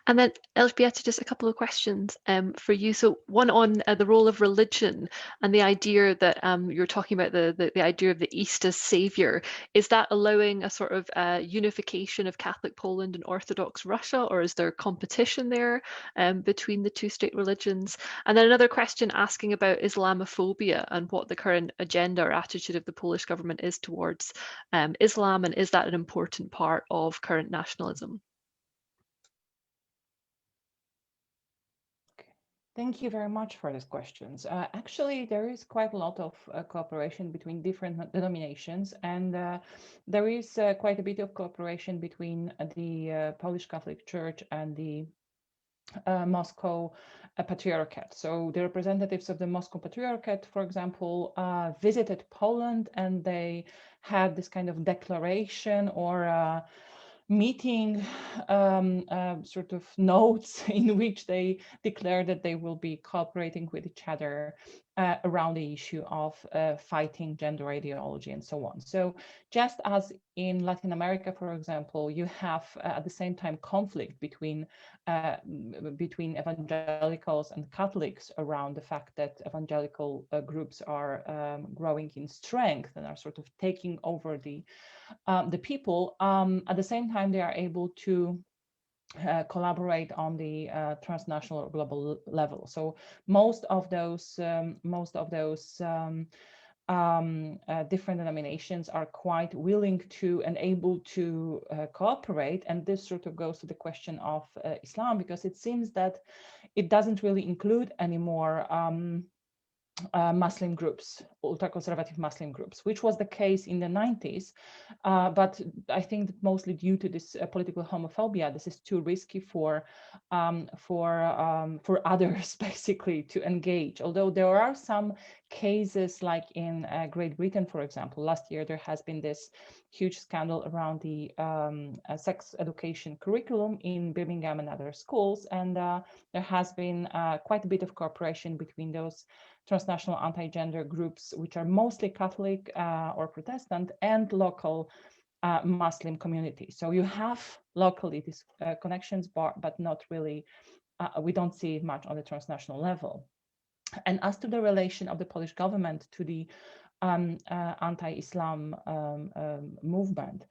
And then ElÅ~bieta, just a couple of questions for you. So one on the role of religion and the idea that you're talking about the idea of the East as savior. Is that allowing a sort of unification of Catholic Poland and Orthodox Russia, or is there competition there between the two state religions? And then another question asking about Islamophobia and what the current agenda or attitude of the Polish government is towards Islam, and is that an important part of current nationalism? Thank you very much for these questions. Actually, there is quite a lot of cooperation between different denominations, and there is quite a bit of cooperation between the Polish Catholic Church and the Moscow Patriarchate. So the representatives of the Moscow Patriarchate, for example, visited Poland, and they had this kind of declaration or meeting sort of notes in which they declare that they will be cooperating with each other around the issue of fighting gender ideology and so on. So just as in Latin America, for example, you have at the same time conflict between evangelicals and Catholics around the fact that evangelical groups are growing in strength and are sort of taking over the people. At the same time, they are able to collaborate on the transnational or global level. So most of those different denominations are quite willing to and able to cooperate. And this sort of goes to the question of Islam, because it seems that it doesn't really include anymore Muslim groups, ultra-conservative Muslim groups, which was the case in the 90s. But I think that mostly due to this political homophobia, this is too risky for others basically to engage. Although there are some cases like in Great Britain, for example. Last year, there has been this huge scandal around the sex education curriculum in Birmingham and other schools. And there has been quite a bit of cooperation between those transnational anti-gender groups, which are mostly Catholic or Protestant, and local Muslim communities. So you have locally these connections, but not really, we don't see it much on the transnational level. And as to the relation of the Polish government to the anti-Islam movement,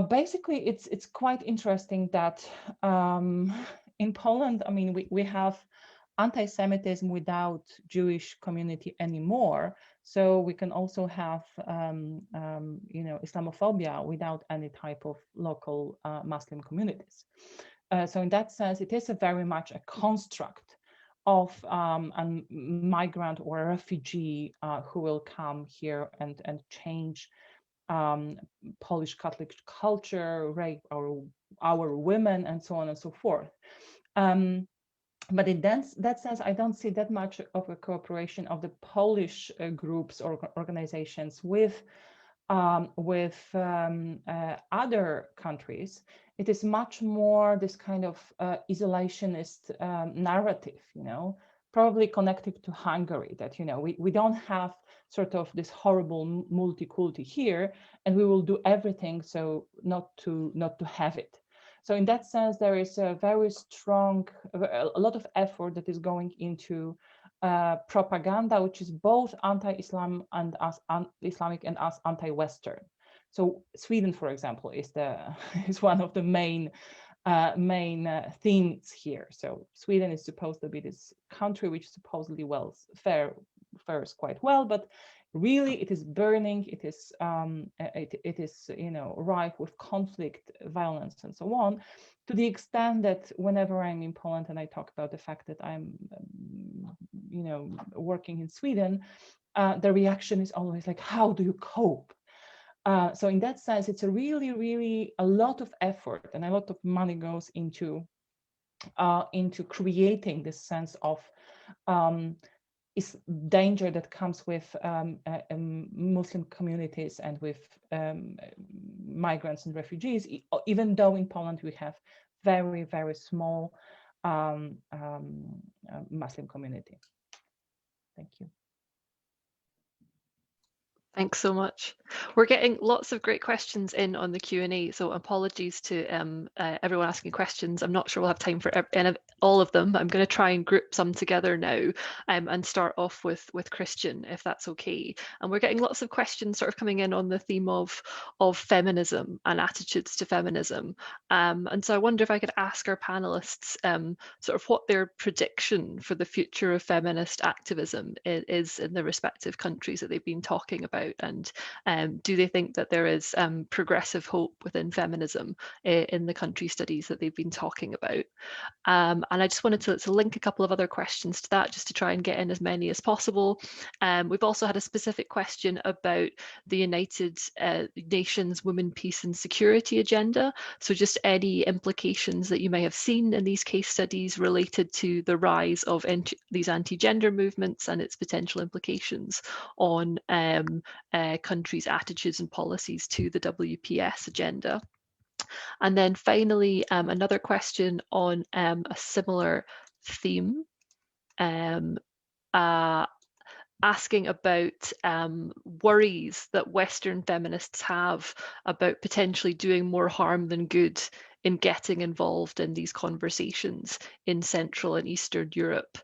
basically it's quite interesting that in Poland, I mean, we have anti-Semitism without Jewish community anymore. So we can also have, Islamophobia without any type of local Muslim communities. So in that sense, it is very much a construct of a migrant or a refugee who will come here and change Polish Catholic culture, rape our women, and so on and so forth. But in that sense, I don't see that much of a cooperation of the Polish groups or organizations with other countries. It is much more this kind of isolationist narrative, probably connected to Hungary, that, we don't have sort of this horrible multiculti here, and we will do everything so not to have it. So in that sense, there is a very strong, a lot of effort that is going into propaganda, which is both anti-Islam and Islamic and as anti-Western. So Sweden, for example, is one of the main themes here. So Sweden is supposed to be this country which supposedly fares quite well, but really it is burning. It is rife with conflict, violence, and so on, to the extent that whenever I'm in Poland and I talk about the fact that I'm working in Sweden, the reaction is always like, how do you cope? So in that sense, it's a really a lot of effort and a lot of money goes into creating this sense of danger that comes with Muslim communities and with migrants and refugees, even though in Poland we have very small Muslim community. Thank you. Thanks so much. We're getting lots of great questions in on the Q&A, so apologies to everyone asking questions. I'm not sure we'll have time for all of them, but I'm going to try and group some together now and start off with Cristian, if that's okay. And we're getting lots of questions sort of coming in on the theme of feminism and attitudes to feminism. And so I wonder if I could ask our panelists sort of what their prediction for the future of feminist activism is in the respective countries that they've been talking about. And do they think that there is progressive hope within feminism in the country studies that they've been talking about? And I just wanted to link a couple of other questions to that, just to try and get in as many as possible. We've also had a specific question about the United Nations Women, Peace and Security agenda. So just any implications that you may have seen in these case studies related to the rise of these anti-gender movements and its potential implications on countries' attitudes and policies to the WPS agenda. And then finally, another question on a similar theme, asking about worries that Western feminists have about potentially doing more harm than good in getting involved in these conversations in Central and Eastern Europe.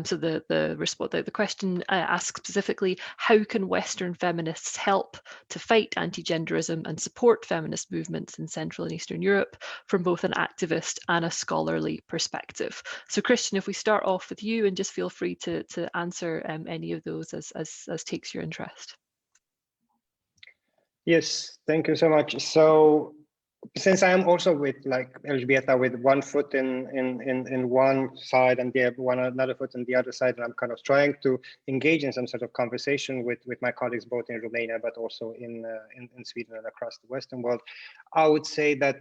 So the question asks specifically, how can Western feminists help to fight anti-genderism and support feminist movements in Central and Eastern Europe from both an activist and a scholarly perspective? So Cristian, if we start off with you, and just feel free to answer any of those as takes your interest. Yes, thank you so much. So since I am also with like œtraditionalâ with one foot in one side and another foot on the other side, and I'm kind of trying to engage in some sort of conversation with my colleagues both in Romania but also in Sweden and across the Western world, I would say that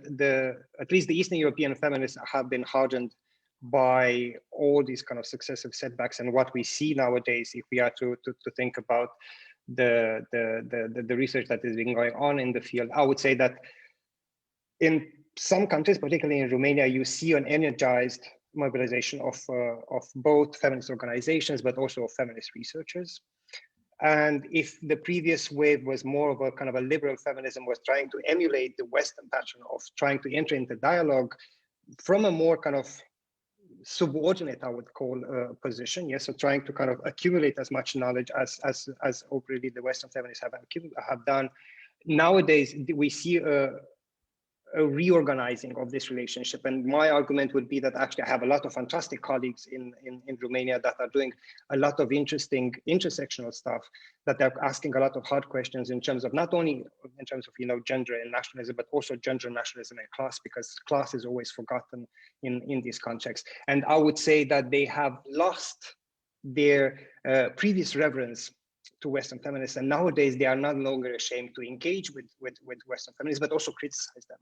at least the Eastern European feminists have been hardened by all these kind of successive setbacks. And what we see nowadays, if we are to think about the research that has been going on in the field, I would say that in some countries, particularly in Romania, you see an energized mobilization of both feminist organizations, but also of feminist researchers. And if the previous wave was more of a kind of a liberal feminism, was trying to emulate the Western pattern of trying to enter into dialogue from a more kind of subordinate, I would call, position, yes, so trying to kind of accumulate as much knowledge as already the Western feminists have done. Nowadays, we see a reorganizing of this relationship. And my argument would be that actually I have a lot of fantastic colleagues in Romania that are doing a lot of interesting intersectional stuff, that they're asking a lot of hard questions in terms of not only in terms of, gender and nationalism, but also gender, nationalism and class, because class is always forgotten in this context. And I would say that they have lost their previous reverence to Western feminists, and nowadays they are no longer ashamed to engage with Western feminists, but also criticize them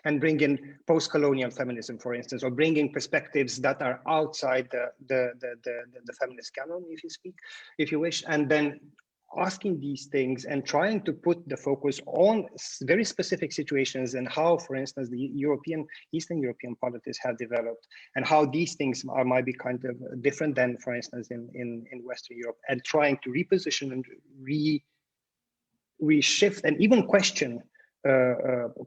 and bring in post-colonial feminism, for instance, or bring in perspectives that are outside the feminist canon, if you wish, and then asking these things and trying to put the focus on very specific situations and how, for instance, the Eastern European politics have developed and how these things might be kind of different than, for instance, in Western Europe, and trying to reposition and reshift and even question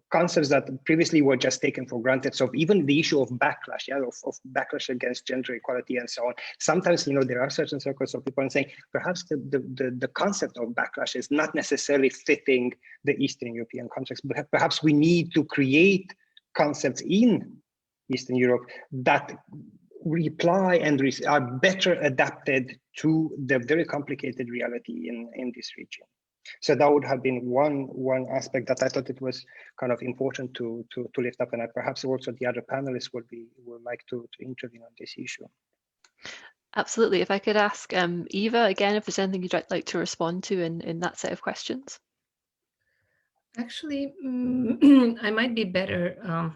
concepts that previously were just taken for granted. So even the issue of backlash, of backlash against gender equality and so on. Sometimes, there are certain circles of people saying perhaps the concept of backlash is not necessarily fitting the Eastern European context, but perhaps we need to create concepts in Eastern Europe that reply and are better adapted to the very complicated reality in this region. So that would have been one aspect that I thought it was kind of important to lift up, and perhaps also the other panelists would like to intervene on this issue. Absolutely. If I could ask Eva again, if there's anything you'd like to respond to in that set of questions. Actually, I might be better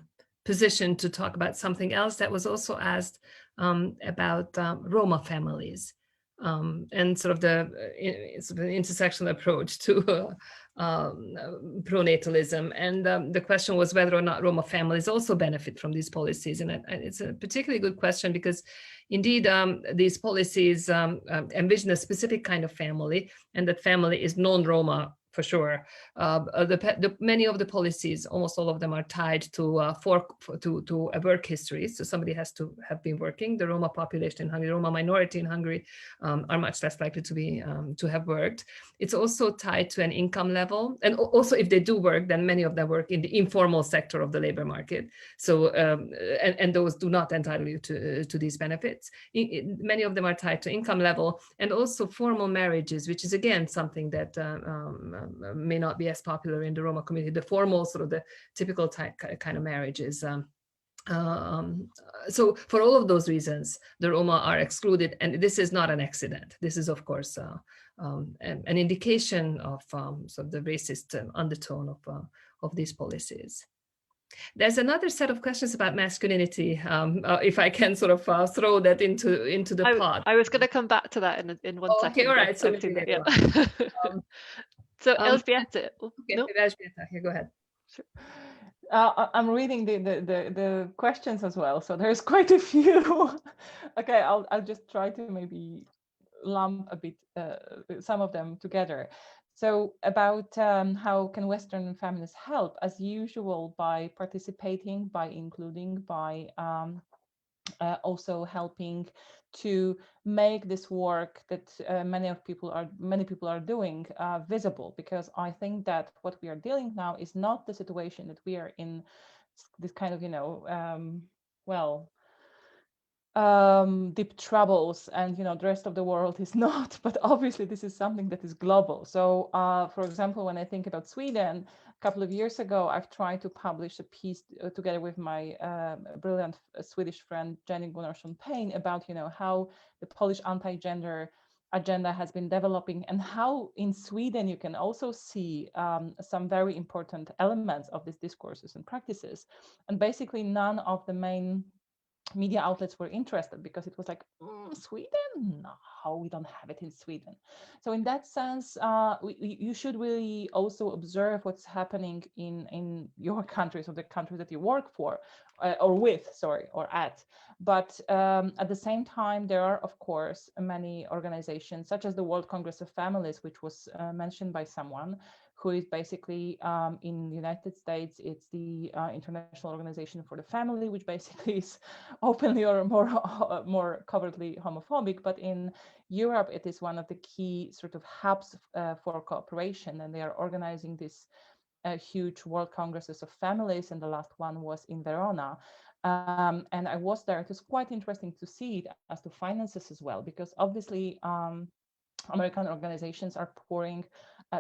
positioned to talk about something else that was also asked about Roma families. And sort of the intersectional approach to pro-natalism. And the question was whether or not Roma families also benefit from these policies. And it's a particularly good question because indeed these policies envision a specific kind of family, and that family is non-Roma for sure. Many of the policies, almost all of them, are tied to a work history. So somebody has to have been working. The Roma population in Hungary, Roma minority in Hungary, are much less likely to have worked. It's also tied to an income level, and also if they do work, then many of them work in the informal sector of the labor market. So and those do not entitle you to these benefits. Many of them are tied to income level, and also formal marriages, which is again something that may not be as popular in the Roma community. The formal, sort of the typical kind of marriages. So for all of those reasons, the Roma are excluded, and this is not an accident. This is, of course, an indication of sort of the racist undertone of these policies. There's another set of questions about masculinity, if I can sort of throw that into the pot. I was going to come back to that in one second. Okay, all right. So So ＥlÅ²bieta. Okay, œtraditionalâ, here, go ahead. Sure. I'm reading the questions as well, so there's quite a few. Okay, I'll just try to maybe lump a bit some of them together. So about how can Western feminists help? As usual, by participating, by including, by also helping to make this work that many people are doing visible, because I think that what we are dealing now is not the situation that we are in, this kind of deep troubles, and the rest of the world is not, but obviously this is something that is global. So for example, when I think about Sweden, a couple of years ago, I've tried to publish a piece together with my brilliant Swedish friend Jenny Gunnarsson-Payne about how the Polish anti-gender agenda has been developing, and how in Sweden you can also see some very important elements of these discourses and practices. And basically none of the main media outlets were interested, because it was like, Sweden? No, we don't have it in Sweden. So in that sense, you should really also observe what's happening in your countries, or the country that you work for, or with, sorry, or at. But at the same time, there are, of course, many organizations, such as the World Congress of Families, which was mentioned by someone, who is basically in the United States, it's the International Organization for the Family, which basically is openly or more covertly homophobic. But in Europe, it is one of the key sort of hubs for cooperation, and they are organizing these huge World Congresses of Families, and the last one was in Verona. And I was there. It was quite interesting to see it as to finances as well, because obviously American organizations are pouring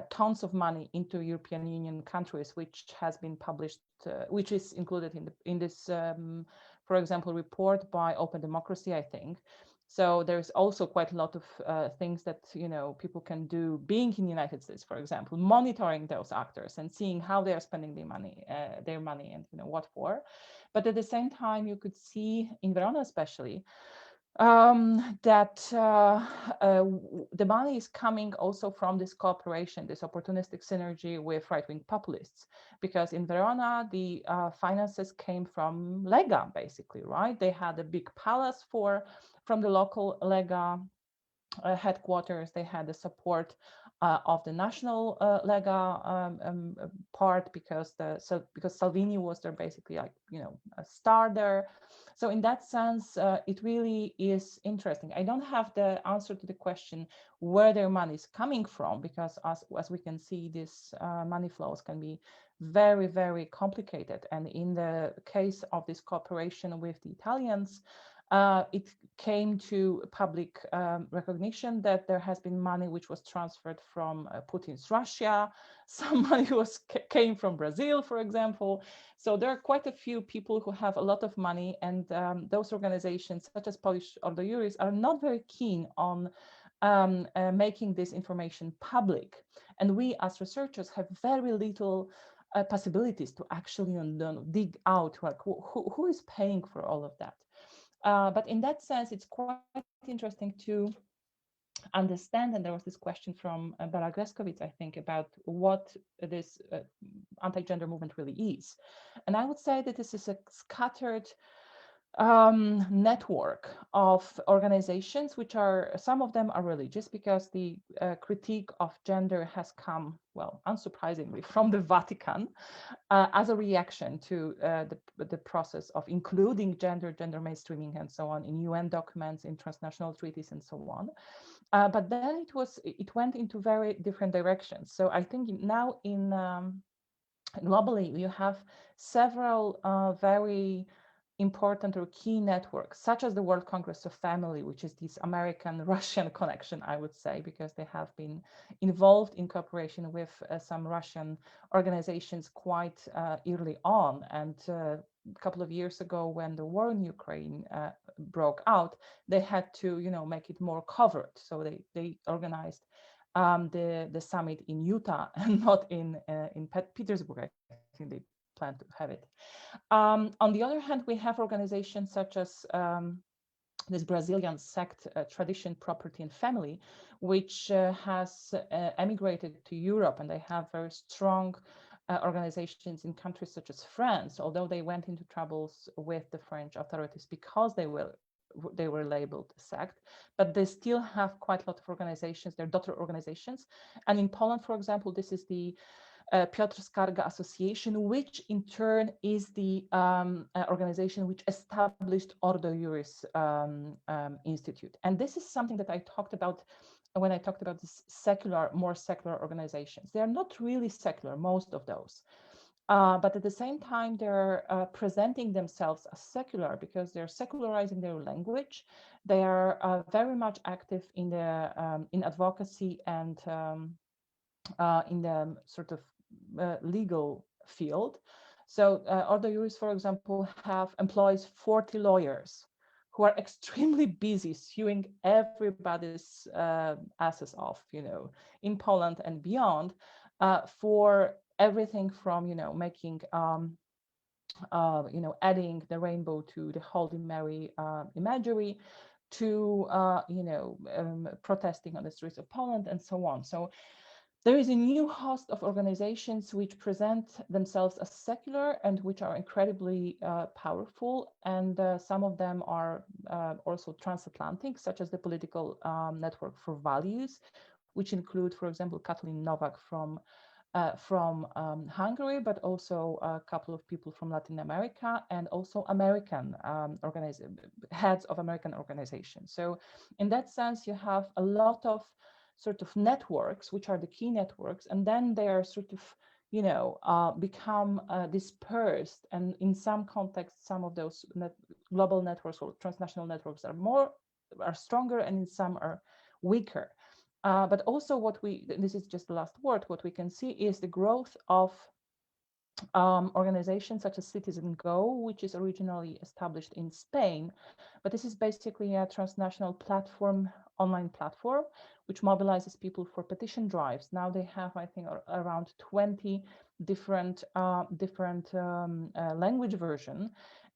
tons of money into European Union countries, which has been published, which is included in this, for example, report by Open Democracy, I think. So there's also quite a lot of things that people can do, being in the United States, for example, monitoring those actors and seeing how they are spending their money, and what for. But at the same time, you could see in Verona, especially, that the money is coming also from this cooperation, this opportunistic synergy with right-wing populists, because in Verona, the finances came from Lega, basically, right? They had a big palace from the local Lega headquarters. They had the support of the nationalâ part, because Salvini was there basically like, you know, a star there. So in that sense, it really is interesting. I don't have the answer to the question where their money is coming from, because as we can see, these money flows can be very, very complicated. And in the case of this cooperation with the Italians, it came to public recognition that there has been money which was transferred from Putin's Russia. Some money came from Brazil, for example. So there are quite a few people who have a lot of money, and those organizations, such as Polish œtraditionalâ, are not very keen on making this information public. And we as researchers have very little possibilities to actually dig out like who is paying for all of that. But in that sense, it's quite interesting to understand, and there was this question from Bela Greskovic, I think, about what this anti-gender movement really is. And I would say that this is a scattered network of organizations, which are, some of them are religious, because the critique of gender has come, well, unsurprisingly, from the Vatican as a reaction to the process of including gender mainstreaming and so on in UN documents, in transnational treaties and so on. But then it went into very different directions. So I think now globally, you have several very important or key networks, such as the World Congress of Family, which is this American-Russian connection, I would say, because they have been involved in cooperation with some Russian organizations quite early on. And a couple of years ago, when the war in Ukraine broke out, they had to, you know, make it more covert. So they organized the summit in Utah and not in Petersburg. I think they plan to have it. On the other hand, we have organizations such as this Brazilian sect, Tradition, Property and Family, which has emigrated to Europe, and they have very strong organizations in countries such as France, although they went into troubles with the French authorities because they were labeled a sect, but they still have quite a lot of organizations, they're daughter organizations. And in Poland, for example, this is the Piotr Skarga Association, which in turn is the organization which established Ordo Iuris Institute. And this is something that I talked about when I talked about these more secular organizations. They are not really secular, most of those. But at the same time, they're presenting themselves as secular because they're secularizing their language. They are very much active in the in advocacy and in the sort of legal field. So Ordo Iuris, for example, employs 40 lawyers who are extremely busy suing everybody's asses off, you know, in Poland and beyond, for everything from, you know, making, you know, adding the rainbow to the Holy Mary imagery, to, you know, protesting on the streets of Poland and so on. So there is a new host of organizations which present themselves as secular and which are incredibly powerful. And some of them are also transatlantic, such as the Political Network for Values, which include, for example, Katalin Nowak from Hungary, but also a couple of people from Latin America, and also American heads of American organizations. So in that sense, you have a lot of sort of networks, which are the key networks, and then they are sort of, you know, become dispersed. And in some contexts, some of those global networks or transnational networks are stronger, and in some are weaker. But also this is just the last word, what we can see is the growth of organizations such as Citizen Go, which is originally established in Spain, but this is basically a transnational platform, online platform, which mobilizes people for petition drives. Now they have, I think, around 20 different language version.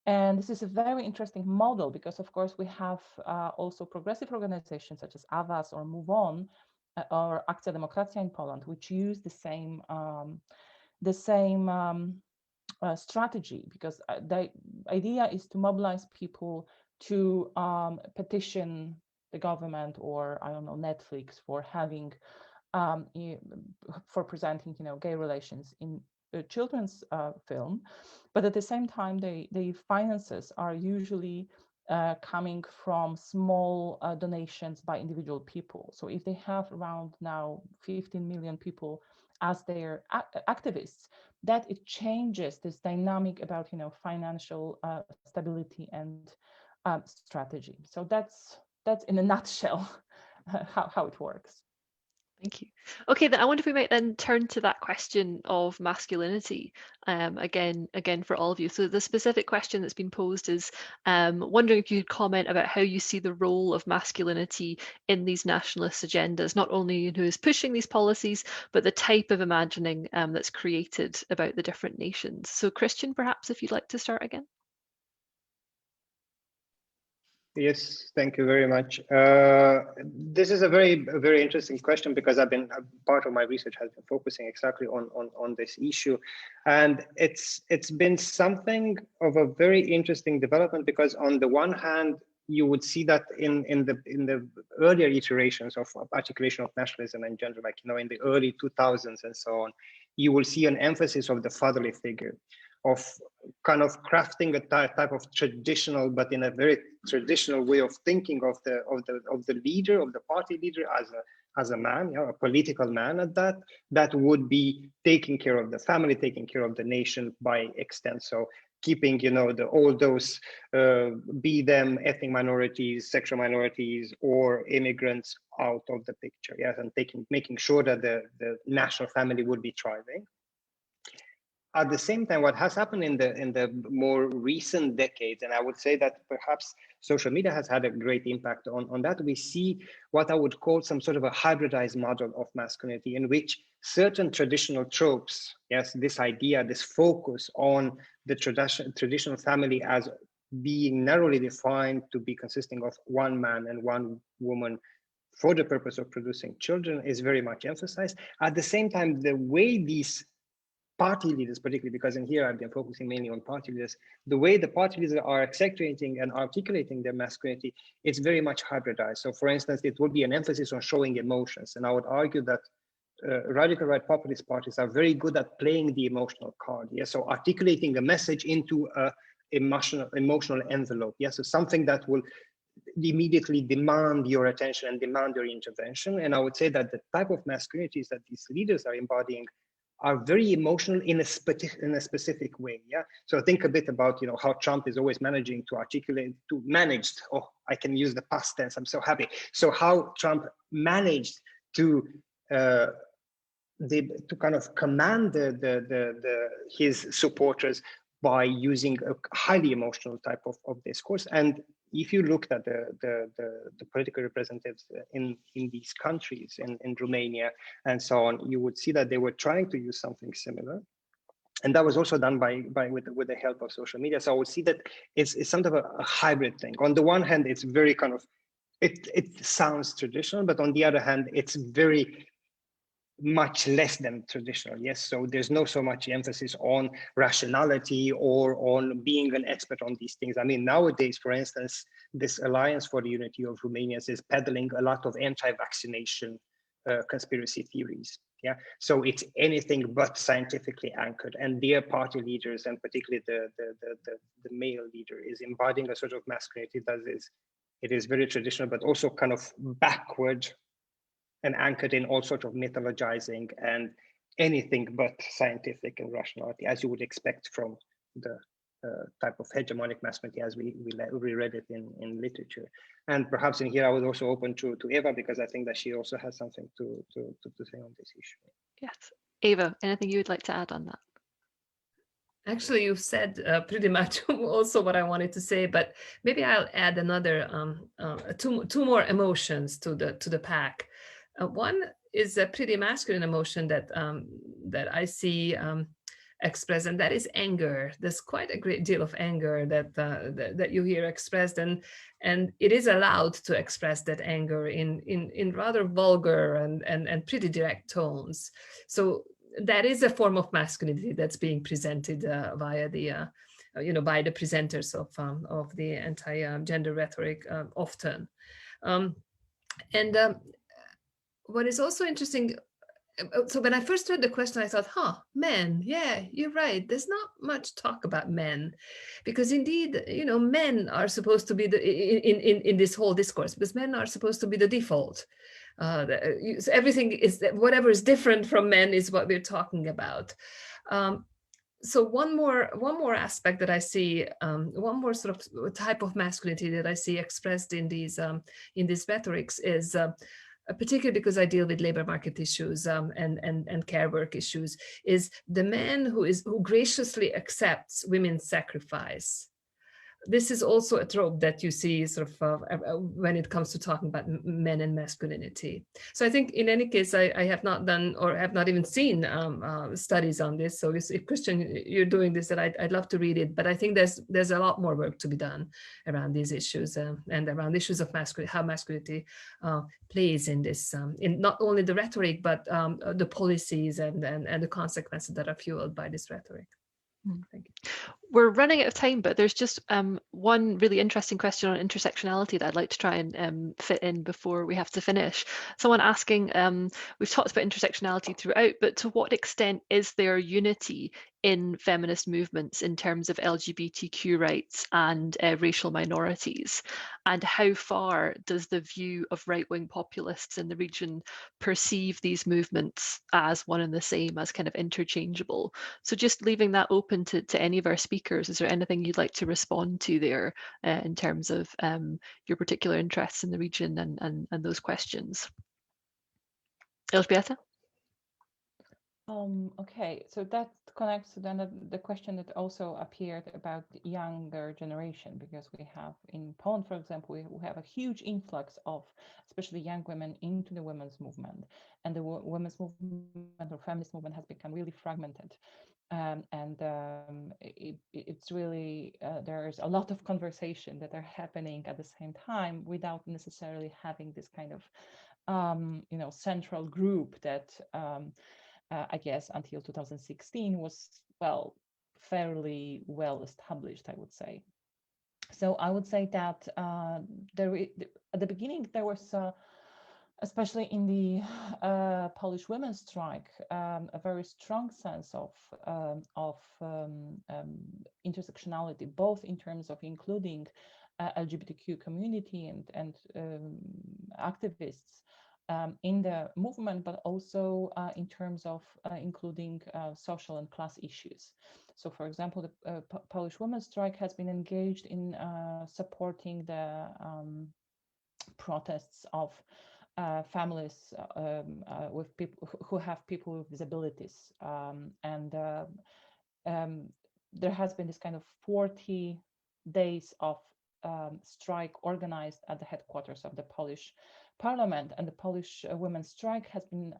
And this is a very interesting model because, of course, we have also progressive organizations such as AWAS or Move On or Akcja Demokracja in Poland, which use the same strategy, because the idea is to mobilize people to petition the government or, I don't know, Netflix for having for presenting, gay relations in children's film, but at the same time, the finances are usually coming from small donations by individual people. So if they have around now 15 million people as their activists, that it changes this dynamic about financial stability and strategy. So that's in a nutshell how it works. Thank you. Okay, then I wonder if we might then turn to that question of masculinity again for all of you. So the specific question that's been posed is wondering if you could comment about how you see the role of masculinity in these nationalist agendas, not only who is pushing these policies, but the type of imagining that's created about the different nations. So Cristian, perhaps if you'd like to start again. Yes, thank you very much. This is a very interesting question, because part of my research has been focusing exactly on this issue, and it's been something of a very interesting development, because on the one hand, you would see that in the earlier iterations of articulation of nationalism and gender, like in the early 2000s and so on, you will see an emphasis of the fatherly figure, of kind of crafting a type of traditional, but in a very traditional way of thinking of the leader, of the party leader as a man, a political man at that would be taking care of the family, taking care of the nation by extent. So keeping all those be them ethnic minorities, sexual minorities, or immigrants out of the picture, yes, and making sure that the national family would be thriving. At the same time, what has happened in the more recent decades, and I would say that perhaps social media has had a great impact on that, we see what I would call some sort of a hybridized model of masculinity, in which certain traditional tropes, yes, this idea, this focus on the traditional family as being narrowly defined to be consisting of one man and one woman for the purpose of producing children, is very much emphasized. At the same time, the way these party leaders, particularly because in here I've been focusing mainly on party leaders, the way the party leaders are accentuating and articulating their masculinity, it's very much hybridized. So for instance, it would be an emphasis on showing emotions. And I would argue that radical right populist parties are very good at playing the emotional card. Yes, so articulating a message into a emotional envelope. Yes, so something that will immediately demand your attention and demand your intervention. And I would say that the type of masculinities that these leaders are embodying are very emotional in a specific way. Yeah. So think a bit about how Trump is always managing to articulate, oh, I can use the past tense, I'm so happy. So how Trump managed to kind of command his supporters by using a highly emotional type of discourse. And if you looked at the political representatives in these countries, in Romania and so on, you would see that they were trying to use something similar. And that was also done with the help of social media. So I would see that it's sort of a hybrid thing. On the one hand, it's very kind of, it sounds traditional, but on the other hand, it's very much less than traditional. Yes, so there's no so much emphasis on rationality or on being an expert on these things. I mean, nowadays, for instance, this Alliance for the Unity of Romanians is peddling a lot of anti-vaccination conspiracy theories. Yeah, so it's anything but scientifically anchored, and their party leaders, and particularly the male leader, is embodying a sort of masculinity that is very traditional, but also kind of backward and anchored in all sorts of mythologizing and anything but scientific and rationality, as you would expect from the type of hegemonic masculinity as we read it in literature. And perhaps in here, I was also open to Eva, because I think that she also has something to say on this issue. Yes. Eva, anything you would like to add on that? Actually, you've said pretty much also what I wanted to say, but maybe I'll add another two more emotions to the pack. One is a pretty masculine emotion that I see expressed, and that is anger. There's quite a great deal of anger that you hear expressed, and it is allowed to express that anger in rather vulgar and pretty direct tones. So that is a form of masculinity that's being presented via the by the presenters of the anti-gender rhetoric often. what is also interesting, so when I first heard the question, I thought, men, yeah, you're right. There's not much talk about men, because indeed, men are supposed to be in this whole discourse, because men are supposed to be the default. So everything is, whatever is different from men is what we're talking about. So one more aspect that I see, one more sort of type of masculinity that I see expressed in these rhetorics is, particularly because I deal with labor market issues and care work issues, is the man who graciously accepts women's sacrifice. This is also a trope that you see sort of when it comes to talking about men and masculinity. So I think in any case, I have not done or have not even seen studies on this. So if Cristian, you're doing this, that I'd love to read it. But I think there's a lot more work to be done around these issues and around issues of how masculinity plays in this, in not only the rhetoric, but the policies and the consequences that are fueled by this rhetoric. Thank you. We're running out of time, but there's just one really interesting question on intersectionality that I'd like to try and fit in before we have to finish. Someone asking, we've talked about intersectionality throughout, but to what extent is there unity in feminist movements in terms of LGBTQ rights and racial minorities? And how far does the view of right-wing populists in the region perceive these movements as one and the same, as kind of interchangeable? So just leaving that open to any of our speakers, is there anything you'd like to respond to there in terms of your particular interests in the region and those questions? ElÅ²bieta? Okay, so that connects to then the question that also appeared about the younger generation, because we have in Poland, for example, we have a huge influx of especially young women into the women's movement, and the women's movement or feminist movement has become really fragmented. It's really, there's a lot of conversation that are happening at the same time without necessarily having this kind of, central group that I guess until 2016 was, well, fairly well established, I would say. So I would say that at the beginning there was, especially in the Polish women's strike, a very strong sense of intersectionality, both in terms of including LGBTQ community and activists in the movement, but also in terms of including social and class issues. So, for example, the Polish women's strike has been engaged in supporting the protests of families with people who have people with disabilities, there has been this kind of 40 days of strike organized at the headquarters of the Polish Parliament, and the Polish women's strike has been,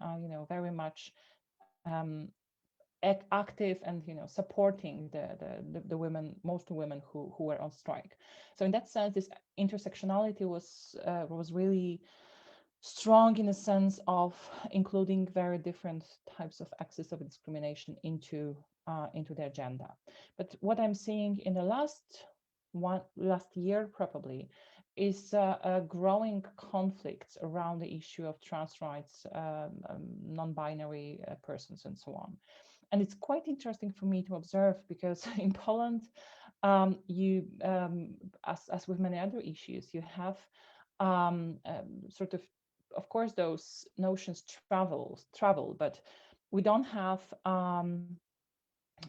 very much active and supporting the women, most women who were on strike. So in that sense, this intersectionality was really strong in a sense of including very different types of axes of discrimination into the agenda. But what I'm seeing in the last year probably is a growing conflict around the issue of trans rights, non-binary persons, and so on. And it's quite interesting for me to observe, because in Poland, you, as with many other issues, you have sort of course, those notions travel, but we don't have,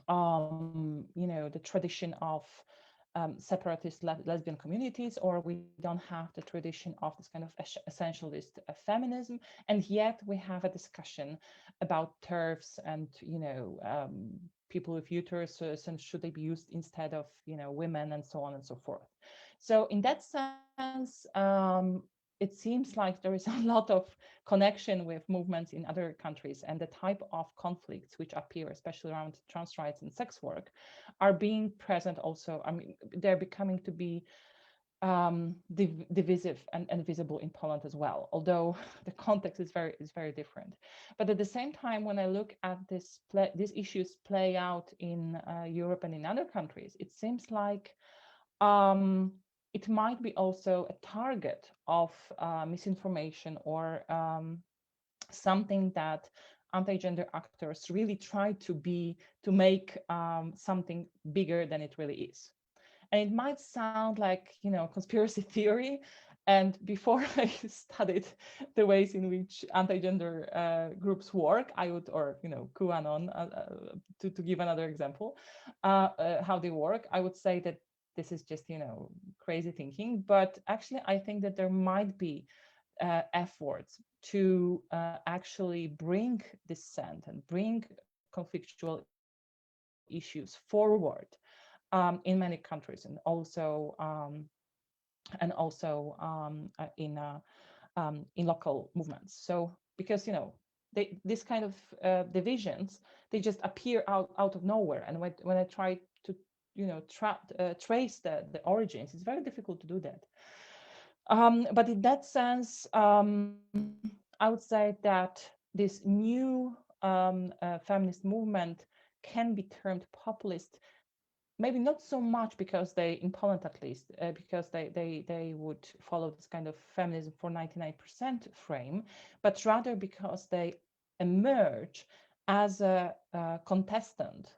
the tradition of separatist lesbian communities, or we don't have the tradition of this kind of essentialist feminism, and yet we have a discussion about TERFs and people with uteruses, and should they be used instead of women, and so on and so forth. So in that sense, it seems like there is a lot of connection with movements in other countries, and the type of conflicts which appear, especially around trans rights and sex work, are being present also. I mean, they're becoming to be divisive and visible in Poland as well, although the context is very different. But at the same time, when I look at these issues play out in Europe and in other countries, it seems like it might be also a target of misinformation or something that anti-gender actors really try to make something bigger than it really is. And it might sound like, conspiracy theory. And before I studied the ways in which anti-gender groups work, I would, or QAnon, to give another example, how they work, I would say that this is just crazy thinking. But actually, I think that there might be efforts to actually bring dissent and bring conflictual issues forward in many countries, and also in local movements. So because this kind of divisions, they just appear out of nowhere, and when I try to trace the origins, it's very difficult to do that. But in that sense, I would say that this new feminist movement can be termed populist. Maybe not so much because they, in Poland at least, because they would follow this kind of feminism for 99% frame, but rather because they emerge as a contestant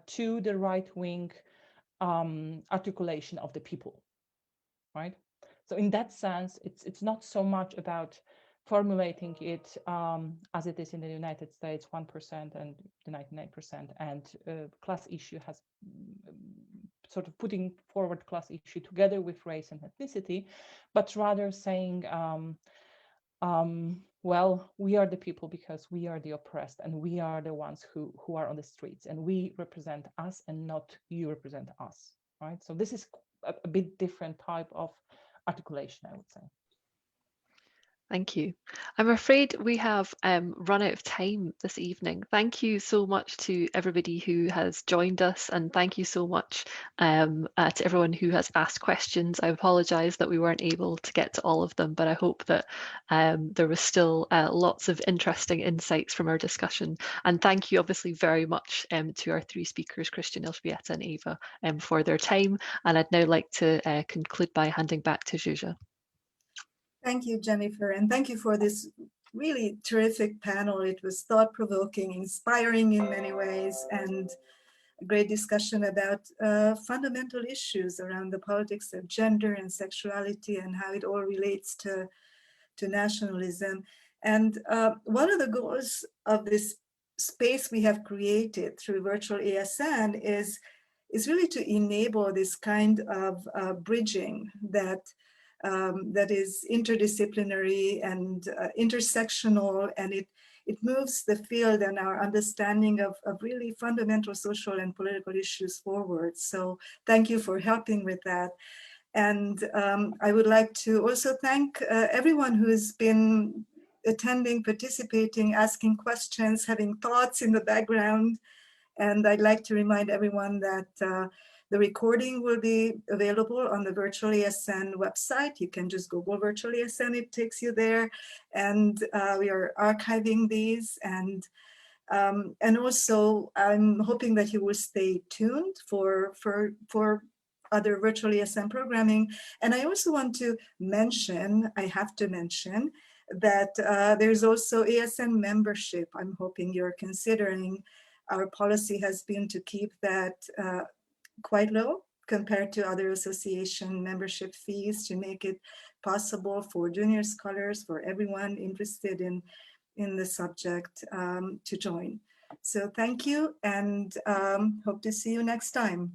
to the right-wing articulation of the people, right? So in that sense, it's not so much about formulating it as it is in the United States, 1% and the 99%, and class issue has sort of putting forward class issue together with race and ethnicity, but rather saying, well, we are the people because we are the oppressed, and we are the ones who are on the streets, and we represent us and not you represent us, right? So this is a bit different type of articulation, I would say. Thank you. I'm afraid we have run out of time this evening. Thank you so much to everybody who has joined us, and thank you so much to everyone who has asked questions. I apologise that we weren't able to get to all of them, but I hope that there was still lots of interesting insights from our discussion. And thank you obviously very much to our three speakers, Cristian, ElÅ²bieta and Eva, for their time. And I'd now like to conclude by handing back to Zsuzsa. Thank you, Jennifer, and thank you for this really terrific panel. It was thought-provoking, inspiring in many ways, and a great discussion about fundamental issues around the politics of gender and sexuality and how it all relates to nationalism. And one of the goals of this space we have created through virtual ASN is really to enable this kind of bridging that is interdisciplinary and intersectional, and it moves the field and our understanding of really fundamental social and political issues forward. So thank you for helping with that. And I would like to also thank everyone who's been attending, participating, asking questions, having thoughts in the background. And I'd like to remind everyone that the recording will be available on the Virtual ASN website. You can just Google Virtual ASN, it takes you there. And we are archiving these. And also, I'm hoping that you will stay tuned for other Virtual ASN programming. And I also want to mention, I have to mention, that there's also ASN membership. I'm hoping you're considering. Our policy has been to keep that quite low compared to other association membership fees, to make it possible for junior scholars, for everyone interested in the subject to join. So thank you, and hope to see you next time.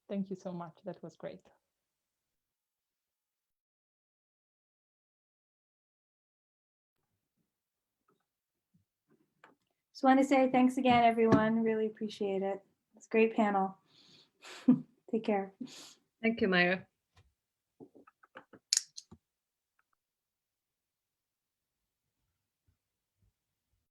Thank you so much. That was great. Just want to say thanks again, everyone. Really appreciate it. It's a great panel. Take care. Thank you, Myra.